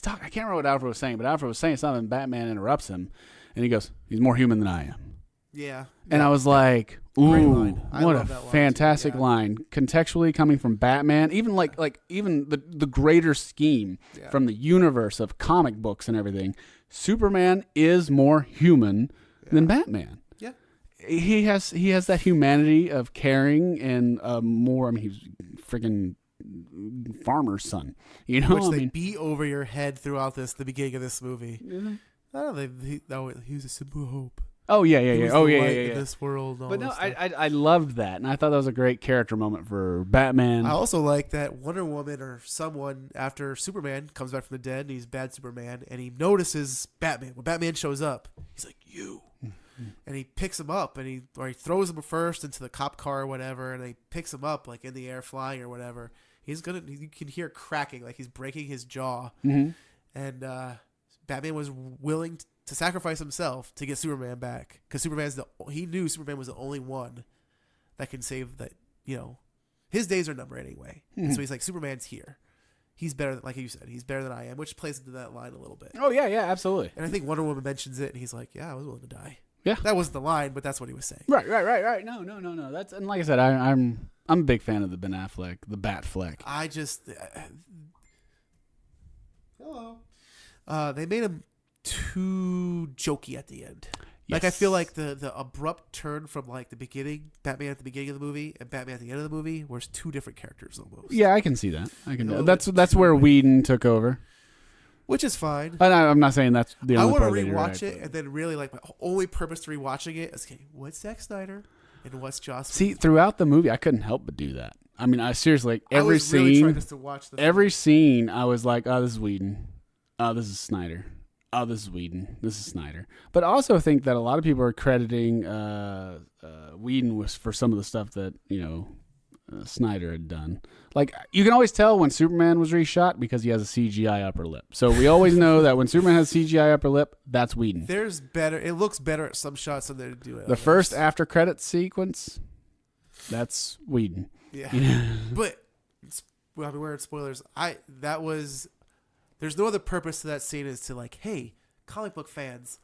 talking. I can't remember what Alfred was saying, but Alfred was saying something. Batman interrupts him, and he goes, "He's more human than I am." Yeah. And I was like, ooh, what a fantastic line. Contextually coming from Batman, even like even the greater scheme from the universe of comic books and everything, Superman is more human than Batman. Yeah. He has that humanity of caring and more, I mean, he's freaking farmer's son. You know, which they beat over your head throughout the beginning of this movie. Mm-hmm. I don't know, he was a symbol of hope. Oh yeah. Oh yeah. In this world, but no, I loved that, and I thought that was a great character moment for Batman. I also like that Wonder Woman or someone after Superman comes back from the dead, and he's bad Superman, and he notices Batman. When Batman shows up, he's like, "You," and he picks him up, and he throws him first into the cop car or whatever, and he picks him up like in the air, flying or whatever. You can hear cracking, like he's breaking his jaw, and Batman was willing to sacrifice himself to get Superman back, because he knew Superman was the only one that can save that. You know, his days are numbered anyway, and so he's like, Superman's here. He's better than, like you said, he's better than I am, which plays into that line a little bit. Oh yeah, absolutely. And I think Wonder Woman mentions it, and he's like, "Yeah, I was willing to die." Yeah, that wasn't the line, but that's what he was saying. Right. No. That's, and like I said, I'm a big fan of the Ben Affleck, the Batfleck. I just hello. They made him too jokey at the end. Yes. Like I feel like the abrupt turn from like the beginning, Batman at the beginning of the movie and Batman at the end of the movie, was two different characters almost. Yeah, I can see that. That's where Whedon took over, which is fine. I'm not saying that's the only part. I want to rewatch it, and then really like my only purpose to rewatching it is, okay, what's Zack Snyder and what's Joss? See, throughout the movie, I couldn't help but do that. I mean, I seriously, like, every scene, really trying just to watch every scene, I was like, oh, this is Whedon. Oh, this is Snyder. Oh, this is Whedon. This is Snyder. But I also think that a lot of people are crediting Whedon for some of the stuff that, you know, Snyder had done. Like, you can always tell when Superman was reshot because he has a CGI upper lip. So we always know that when Superman has CGI upper lip, that's Whedon. It looks better at some shots than they do it. The first after credit sequence, that's Whedon. Yeah. But, I mean, we're in spoilers. There's no other purpose to that scene is to like, hey, comic book fans,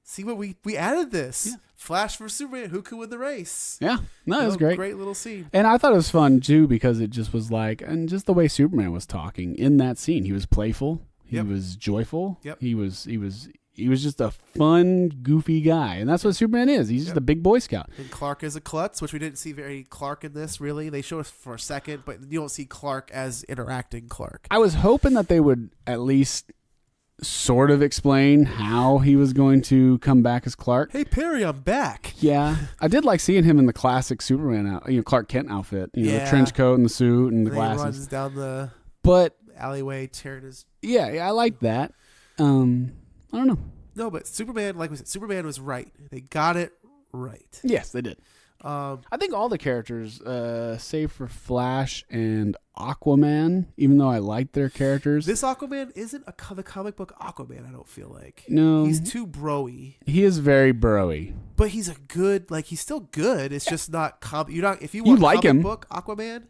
see what we added this. Yeah. Flash for Superman, who could win the race? Yeah. No, it was great. Great little scene. And I thought it was fun too because it just was like, and just the way Superman was talking in that scene. He was playful. He was joyful. Yep. He was just a fun, goofy guy. And that's what Superman is. He's just a big Boy Scout. And Clark is a klutz, which we didn't see very Clark in this, really. They show us for a second, but you don't see Clark as interacting Clark. I was hoping that they would at least sort of explain how he was going to come back as Clark. Hey Perry, I'm back. Yeah, I did like seeing him in the classic Superman Clark Kent outfit. The trench coat and the suit and the glasses. He runs down the alleyway tearing his. Yeah, I like that. I don't know. No, but Superman, like we said, Superman was right. They got it right. Yes, they did. I think all the characters, save for Flash and Aquaman, even though I liked their characters. This Aquaman isn't the comic book Aquaman, I don't feel like. No. He's too bro-y. He is very bro-y. But he's he's still good. It's just not if you want like comic him. book Aquaman.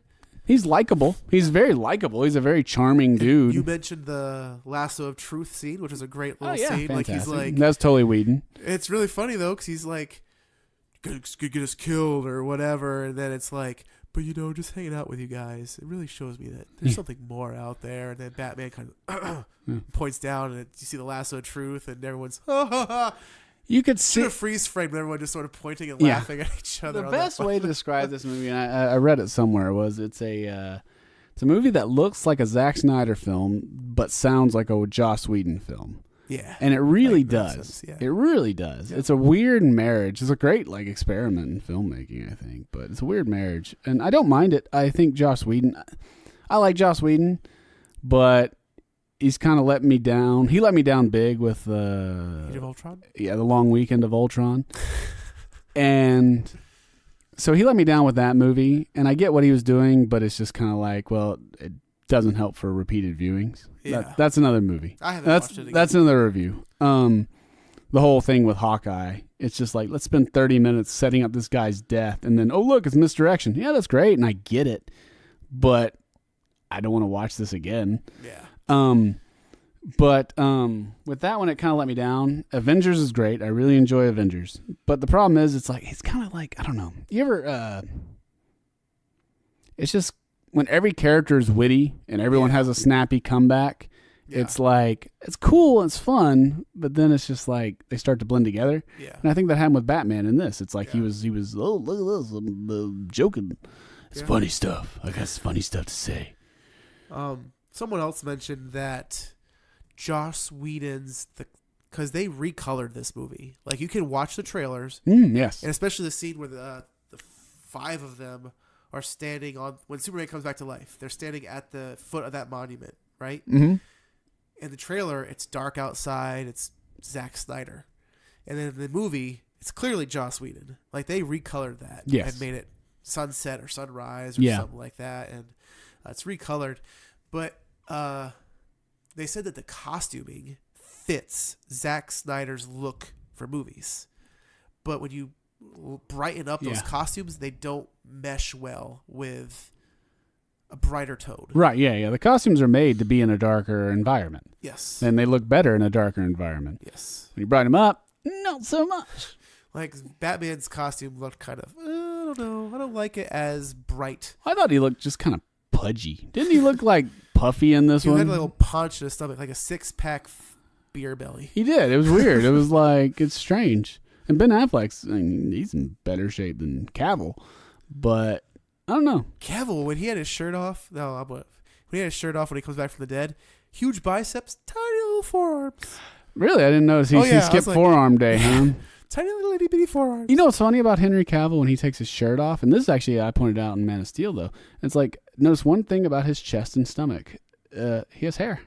He's likable. He's very likable. He's a very charming dude. You mentioned the lasso of truth scene, which is a great little scene. Fantastic. Like he's like, that's totally Whedon. It's really funny though, because he's like, could get us killed or whatever, and then it's like, but just hanging out with you guys, it really shows me that there's something more out there. And then Batman kind of points down, and you see the lasso of truth, and everyone's ha ha ha. You could see a freeze frame, and everyone just sort of pointing and laughing at each other. The best way to describe this movie, and I read it somewhere, was it's a movie that looks like a Zack Snyder film, but sounds like a Joss Whedon film. Yeah, and it really does. Yeah. It really does. Yeah. It's a weird marriage. It's a great experiment in filmmaking, I think, but it's a weird marriage, and I don't mind it. I think Joss Whedon. I like Joss Whedon, but he's kind of let me down. He let me down big with Age of Ultron. Yeah, the Long Weekend of Ultron, and so he let me down with that movie. And I get what he was doing, but it's just kind of like, well, it doesn't help for repeated viewings. Yeah. That's another movie. I haven't watched it again. That's another review. The whole thing with Hawkeye, it's just like, let's spend 30 minutes setting up this guy's death, and then, oh, look, it's misdirection. Yeah, that's great, and I get it, but I don't want to watch this again. Yeah. But with that one, it kind of let me down. Avengers is great. I really enjoy Avengers. But the problem is, it's kind of like, I don't know. You ever, it's just, when every character is witty and everyone has a snappy comeback, it's like, it's cool, it's fun, but then it's just like they start to blend together. Yeah. And I think that happened with Batman in this. It's like he was, oh, look at this, I'm joking. It's funny stuff. I got funny stuff to say. Someone else mentioned that Joss Whedon's because they recolored this movie. Like, you can watch the trailers. Yes. And especially the scene where the five of them are standing on, when Superman comes back to life, they're standing at the foot of that monument, right? Mm-hmm. In the trailer, it's dark outside, it's Zack Snyder. And then in the movie, it's clearly Joss Whedon. Like, they recolored that and made it sunset or sunrise or something like that. And it's recolored. But they said that the costuming fits Zack Snyder's look for movies. But when you brighten up those costumes, they don't mesh well with a brighter tone. Right, yeah. The costumes are made to be in a darker environment. Yes. And they look better in a darker environment. Yes. When you brighten them up, not so much. Like, Batman's costume looked kind of, I don't know, I don't like it as bright. I thought he looked just kind of pudgy. Didn't he look like puffy in this one? He had a little punch in his stomach, like a six-pack beer belly. He did. It was weird. It was like, it's strange. And Ben Affleck's, he's in better shape than Cavill, but I don't know. Cavill, when he had his shirt off, when he had his shirt off when he comes back from the dead, huge biceps, tiny little forearms. Really? I didn't notice he skipped forearm day, huh? Tiny little itty bitty forearms. You know what's funny about Henry Cavill when he takes his shirt off? And this is actually, I pointed out in Man of Steel, though. It's like, notice one thing about his chest and stomach. He has hair.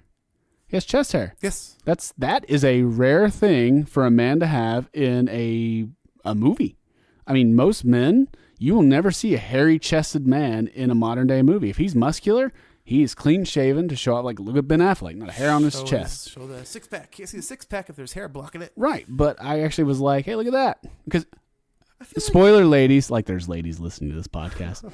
He has chest hair. Yes. That is a rare thing for a man to have in a movie. I mean, most men, you will never see a hairy-chested man in a modern-day movie. If he's muscular, he's clean-shaven to show up like, look at Ben Affleck, not a hair on his chest. Show the six-pack. Can't see the six-pack if there's hair blocking it. Right, but I actually was like, hey, look at that. Because, spoiler ladies, like there's ladies listening to this podcast,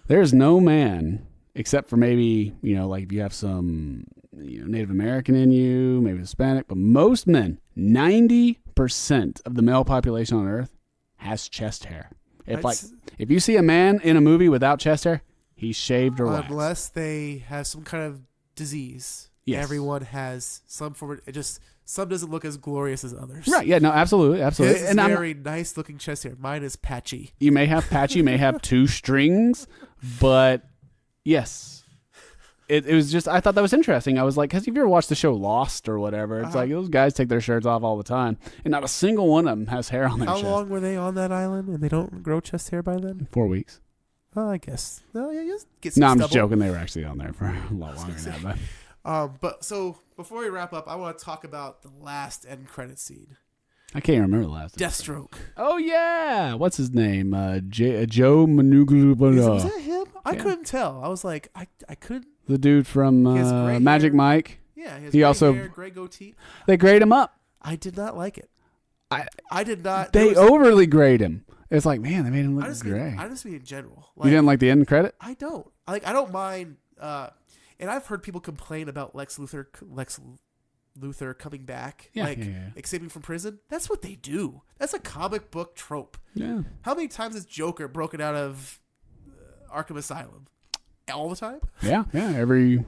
there's no man, except for maybe, like if you have some Native American in you, maybe Hispanic, but most men, 90% of the male population on Earth has chest hair. If you see a man in a movie without chest hair, he's shaved or waxed. Unless they have some kind of disease. Yes. Everyone has some form of, some doesn't look as glorious as others. Right, yeah, no, absolutely. This is very nice looking chest hair. Mine is patchy. You may have patchy, may have two strings, but yes. it was just, I thought that was interesting. I was like, because if you ever watched the show Lost or whatever, it's like those guys take their shirts off all the time, and not a single one of them has hair on their chest. How long were they on that island, and they don't grow chest hair by then? 4 weeks. Oh, I guess. No, yeah, just get some No, I'm stubble. just joking. They were actually on there for a lot longer than that. But so before we wrap up, I want to talk about the last end credit scene. I can't remember the last. Deathstroke. Oh yeah, what's his name? Joe Manuglu. Was that him? I couldn't tell. I was like, I couldn't. The dude from Magic Mike. Yeah, he also hair, gray goatee. They grade him up. I did not like it. I did not. They overly grade him. It's like, man, they made him look gray. I just mean in general. Like, you didn't like the end credit? I don't. I don't mind. And I've heard people complain about Lex Luthor coming back, escaping from prison. That's what they do. That's a comic book trope. Yeah. How many times has Joker broken out of Arkham Asylum? All the time? Yeah. Every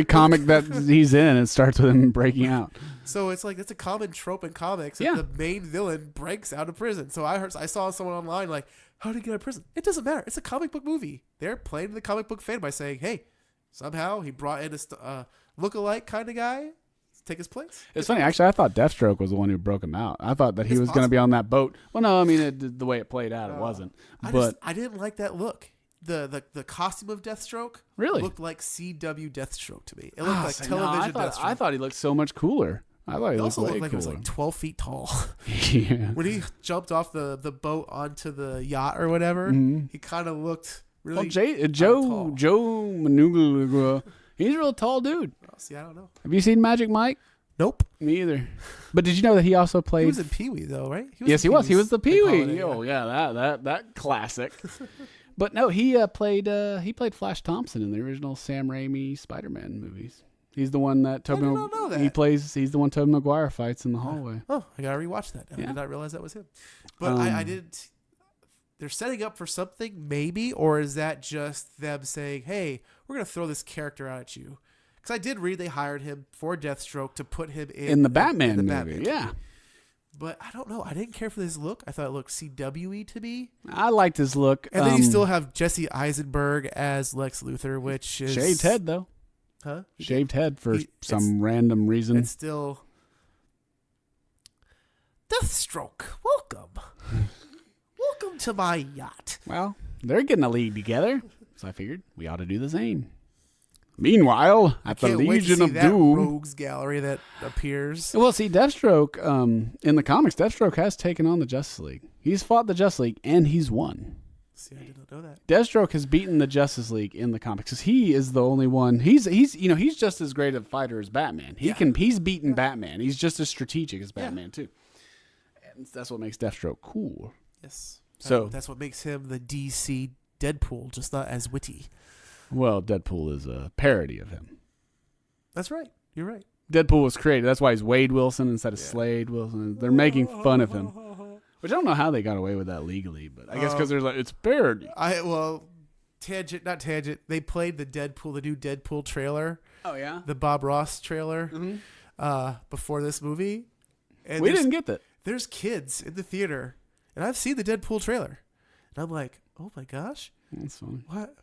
comic that he's in, it starts with him breaking out. So it's like, it's a common trope in comics that the main villain breaks out of prison. So I saw someone online like, how did he get out of prison? It doesn't matter. It's a comic book movie. They're playing the comic book fan by saying, hey, somehow he brought in a look-alike kind of guy to take his place. It's funny. Actually, I thought Deathstroke was the one who broke him out. I thought that he was going to be on that boat. Well, no, I mean, the way it played out, it wasn't. I didn't like that look. The costume of Deathstroke really looked like CW Deathstroke to me. It looked like television Deathstroke. I thought he looked so much cooler. I thought he also looked like cooler. He was like 12 feet tall. Yeah. When he jumped off the boat onto the yacht or whatever, he kind of looked really Joe Manuglu, he's a real tall dude. Oh, see, I don't know. Have you seen Magic Mike? Nope. Me either. But did you know that he also played? He was in Pee-wee though, right? Yes, he was. He was the Pee-wee. Oh yeah, that classic. But no, he played Flash Thompson in the original Sam Raimi Spider-Man movies. He's the one that Tobey. I did not know that. He's the one Tobey Maguire fights in the hallway. Oh, I gotta rewatch that. I did not realize that was him. But I didn't. They're setting up for something, maybe, or is that just them saying, "Hey, we're gonna throw this character out at you"? Because I did read they hired him for Deathstroke to put him in the Batman movie. Yeah. But I don't know. I didn't care for his look. I thought it looked CW-y to me. I liked his look. And then you still have Jesse Eisenberg as Lex Luthor, which is shaved head though. Huh? Shaved head for some random reason. It's still Deathstroke. Welcome. Welcome to my yacht. Well, they're getting a league together, so I figured we ought to do the same. Meanwhile, at the Legion of Doom, rogues gallery that appears. Well, see, Deathstroke in the comics, Deathstroke has taken on the Justice League. He's fought the Justice League and he's won. See, I did not know that. Deathstroke has beaten the Justice League in the comics because he is the only one. He's just as great a fighter as Batman. He's beaten Batman. He's just as strategic as Batman too. And that's what makes Deathstroke cool. Yes. So that's what makes him the DC Deadpool, just not as witty. Well, Deadpool is a parody of him. That's right. You're right. Deadpool was created. That's why he's Wade Wilson instead of Slade Wilson. They're making fun of him. Which I don't know how they got away with that legally, but I guess because they're like, it's parody. Not tangent. They played the new Deadpool trailer. Oh, yeah? The Bob Ross trailer before this movie. And we didn't get that. There's kids in the theater, and I've seen the Deadpool trailer. And I'm like, oh my gosh. That's funny. What?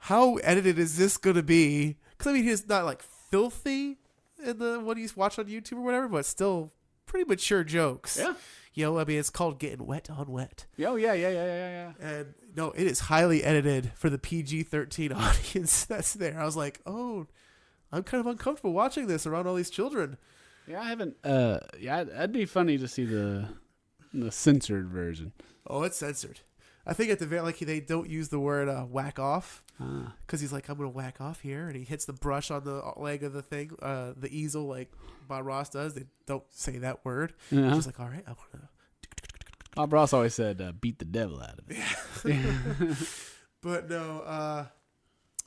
How edited is this going to be? Because, I mean, he's not like filthy in what he's watched on YouTube or whatever, but still pretty mature jokes. Yeah. I mean, it's called getting wet on wet. Oh, yeah. And no, it is highly edited for the PG-13 audience that's there. I was like, oh, I'm kind of uncomfortable watching this around all these children. Yeah, I haven't. It'd be funny to see the censored version. Oh, it's censored. I think at the very they don't use the word whack off because he's like, I'm gonna whack off here, and he hits the brush on the leg of the thing, the easel, like Bob Ross does. They don't say that word. He's like, all right, I want to. Bob Ross always said, "Beat the devil out of it." Yeah. But no.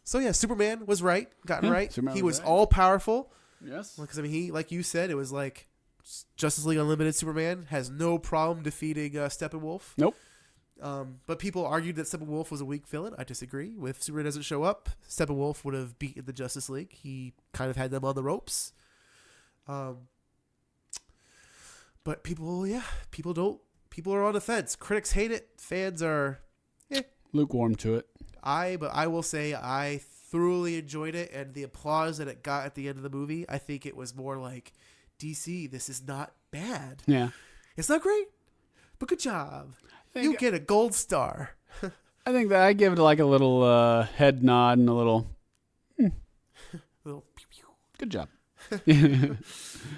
So yeah, Superman was right. Gotten right. Superman he was right. all powerful. Yes. Because I mean, he, like you said, it was like Justice League Unlimited. Superman has no problem defeating Steppenwolf. Nope. But people argued that Steppenwolf was a weak villain. I disagree. If Superman doesn't show up, Steppenwolf would have beaten the Justice League. He kind of had them on the ropes. But people are on the fence. Critics hate it. Fans are lukewarm to it. But I will say I thoroughly enjoyed it, and the applause that it got at the end of the movie, I think it was more like, DC, this is not bad. Yeah. It's not great, but good job. You get a gold star. I think that I give it like a little head nod and a little, Little pew pew. good job.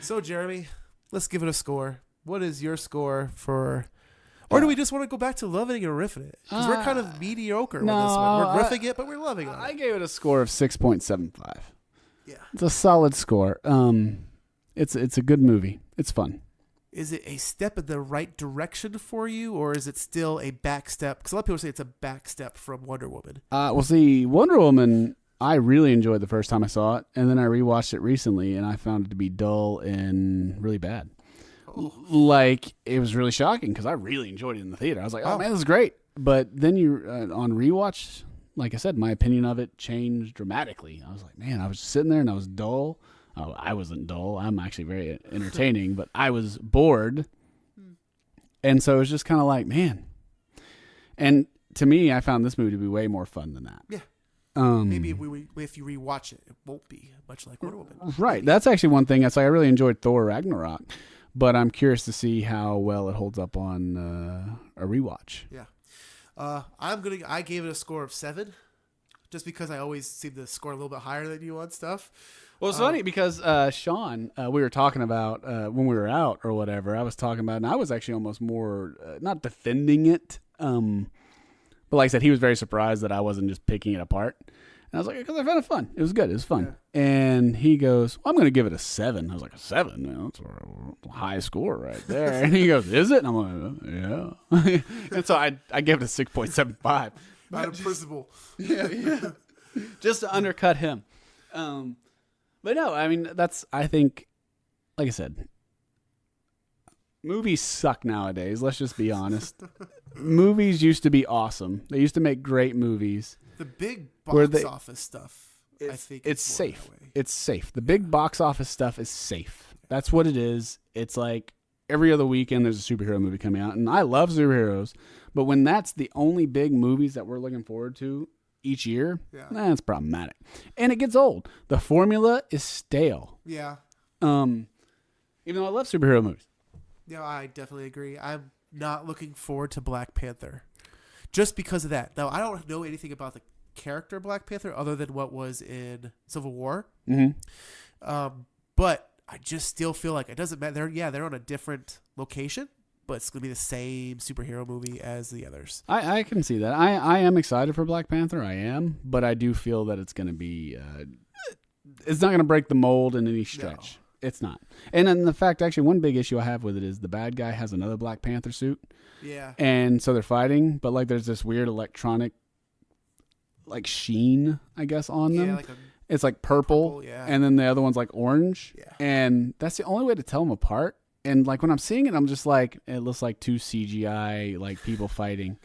So, Jeremy, let's give it a score. What is your score for... Or do we just want to go back to loving it or riffing it? Because we're kind of mediocre with this one. We're riffing it, but we're loving it. I gave it a score of 6.75. Yeah. It's a solid score. It's a good movie. It's fun. Is it a step in the right direction for you, or is it still a back step? Because a lot of people say it's a back step from Wonder Woman. Well, see, Wonder Woman, I really enjoyed the first time I saw it, and then I rewatched it recently, and I found it to be dull and really bad. Like, it was really shocking because I really enjoyed it in the theater. I was like, oh, man, this is great. But then you on rewatch, like I said, my opinion of it changed dramatically. I was like, man, I was just sitting there and I was dull. Oh, I wasn't dull. I'm actually very entertaining, but I was bored. And so it was just kind of like, man. And to me, I found this movie to be way more fun than that. Yeah. Maybe if you rewatch it, it won't be much like Wonder Woman. Right. Maybe. That's actually one thing. That's like, I really enjoyed Thor Ragnarok. But I'm curious to see how well it holds up on a rewatch. Yeah, I gave it a score of 7, just because I always seem to score a little bit higher than you on stuff. Well, it's funny because Sean, we were talking about when we were out or whatever. I was talking about, and I was actually almost more not defending it, but like I said, he was very surprised that I wasn't just picking it apart. And I was like, because I found it fun. It was good. It was fun. Yeah. And he goes, well, I'm going to give it a 7. I was like, a 7? You know, that's a high score right there. And he goes, is it? And I'm like, yeah. And so I gave it a 6.75. Out of principle. Yeah. Just to undercut him. But no, I mean, I think, like I said, movies suck nowadays. Let's just be honest. Movies used to be awesome. They used to make great movies. The big box office stuff, I think it's safe. It's safe. The big box office stuff is safe. That's what it is. It's like every other weekend there's a superhero movie coming out, and I love superheroes, but when that's the only big movies that we're looking forward to each year, that's problematic. And it gets old. The formula is stale. Yeah. Even though I love superhero movies. Yeah, I definitely agree. I'm not looking forward to Black Panther. Just because of that. Now, I don't know anything about the character Black Panther other than what was in Civil War. Mm-hmm. But I just still feel like it doesn't matter. They're on a different location, but it's going to be the same superhero movie as the others. I can see that. I am excited for Black Panther. I am. But I do feel that it's going to be... it's not going to break the mold in any stretch. No. It's not. And then the fact, actually, one big issue I have with it is the bad guy has another Black Panther suit. Yeah. And so they're fighting, but like there's this weird electronic like sheen, I guess, on them. Yeah, like it's like purple, and then the other one's like orange. Yeah. And that's the only way to tell them apart. And like when I'm seeing it, I'm just like, it looks like 2 CGI like people fighting.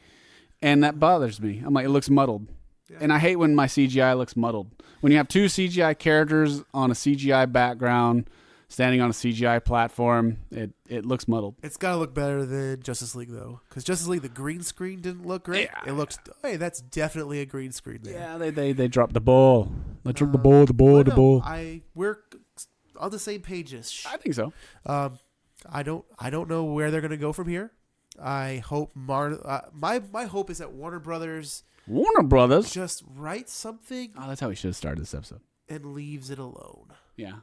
And that bothers me. I'm like, it looks muddled. Yeah. And I hate when my CGI looks muddled. When you have 2 CGI characters on a CGI background standing on a CGI platform, it looks muddled. It's got to look better than Justice League, though. Because Justice League, the green screen didn't look great. Yeah. It looks, hey, that's definitely a green screen there. Yeah, they dropped the ball. They dropped the ball. We're on the same pages. I think so. I don't know where they're going to go from here. I hope my hope is that Warner Brothers just writes something. Oh, that's how we should have started this episode. And leaves it alone. Yeah.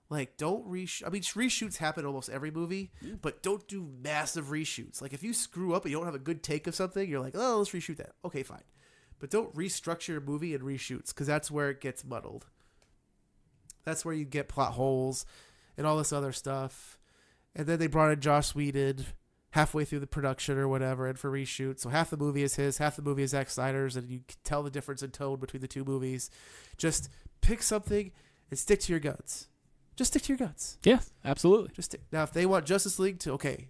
Like, don't reshoots happen in almost every movie, but don't do massive reshoots. Like, if you screw up and you don't have a good take of something, you're like, oh, let's reshoot that. Okay, fine. But don't restructure your movie and reshoots, because that's where it gets muddled. That's where you get plot holes and all this other stuff. And then they brought in Joss Whedon halfway through the production or whatever, and for reshoots. So half the movie is his, half the movie is Zack Snyder's, and you can tell the difference in tone between the two movies. Just pick something and stick to your guns. Just stick to your guns. Yes, absolutely. Now, if they want Justice League to, okay,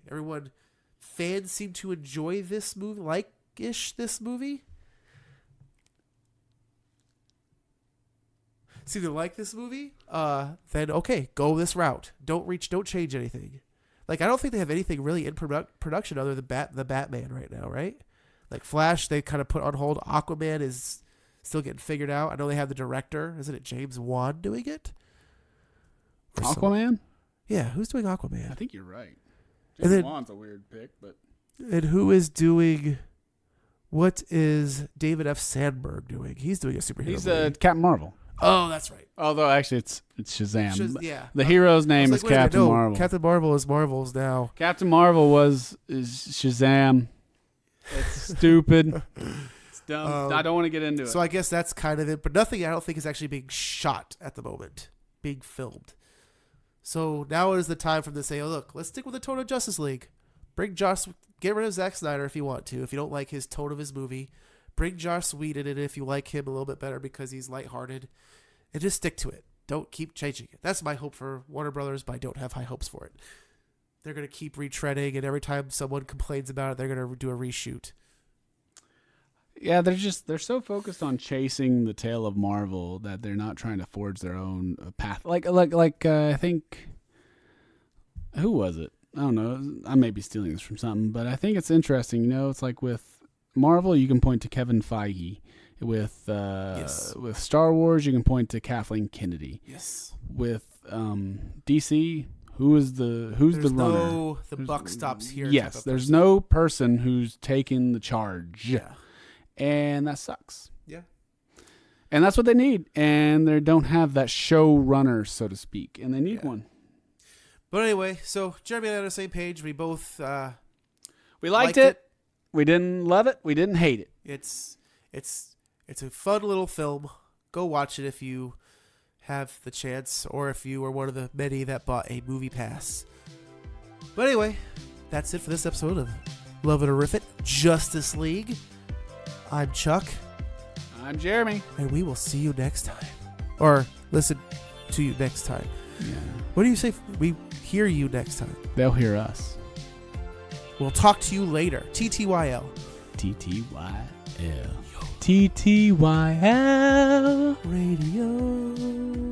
fans seem to enjoy this movie, this movie. Seem to like this movie, then okay, go this route. Don't change anything. Like, I don't think they have anything really in production other than the Batman right now, right? Like Flash, they kind of put on hold. Aquaman is still getting figured out. I know they have the director. Isn't it James Wan doing it? Aquaman? Yeah, who's doing Aquaman? I think you're right. And James then- Wan's a weird pick, but And who is doing? What is David F. Sandberg doing? He's doing a superhero he's movie. Captain Marvel. Oh, that's right. Although actually it's Shazam. Yeah. The hero's name is Wait a minute, Captain no, Marvel. Captain Marvel is Marvel's now. Captain Marvel is Shazam. It's stupid. It's dumb. I don't want to get into it. So I guess that's kind of it. But nothing I don't think is actually being shot at the moment, being filmed. So now is the time for them to say, oh, look, let's stick with the tone of Justice League. Get rid of Zack Snyder if you want to. If you don't like his tone of his movie, bring Joss Whedon in if you like him a little bit better because he's lighthearted. And just stick to it. Don't keep changing it. That's my hope for Warner Brothers, but I don't have high hopes for it. They're going to keep retreading, and every time someone complains about it, they're going to do a reshoot. Yeah, they're so focused on chasing the tail of Marvel that they're not trying to forge their own path. Like I think, who was it? I don't know. I may be stealing this from something, but I think it's interesting. You know, it's like with Marvel, you can point to Kevin Feige. With Yes. with Star Wars, you can point to Kathleen Kennedy. Yes. With DC, who's the runner? The buck stops here. Yes, type of there's person. no person who's taking the charge. Yeah. And that sucks. Yeah. And that's what they need. And they don't have that showrunner, so to speak. And they need one. But anyway, so Jeremy and I are on the same page. We both We liked it. We didn't love it. We didn't hate it. It's a fun little film. Go watch it if you have the chance, or if you are one of the many that bought a movie pass. But anyway, that's it for this episode of Love It or Riff It Justice League. I'm Chuck. I'm Jeremy. And we will see you next time. Or listen to you next time. Yeah. What do you say? We hear you next time. They'll hear us. We'll talk to you later. TTYL. TTYL. TTYL. Radio.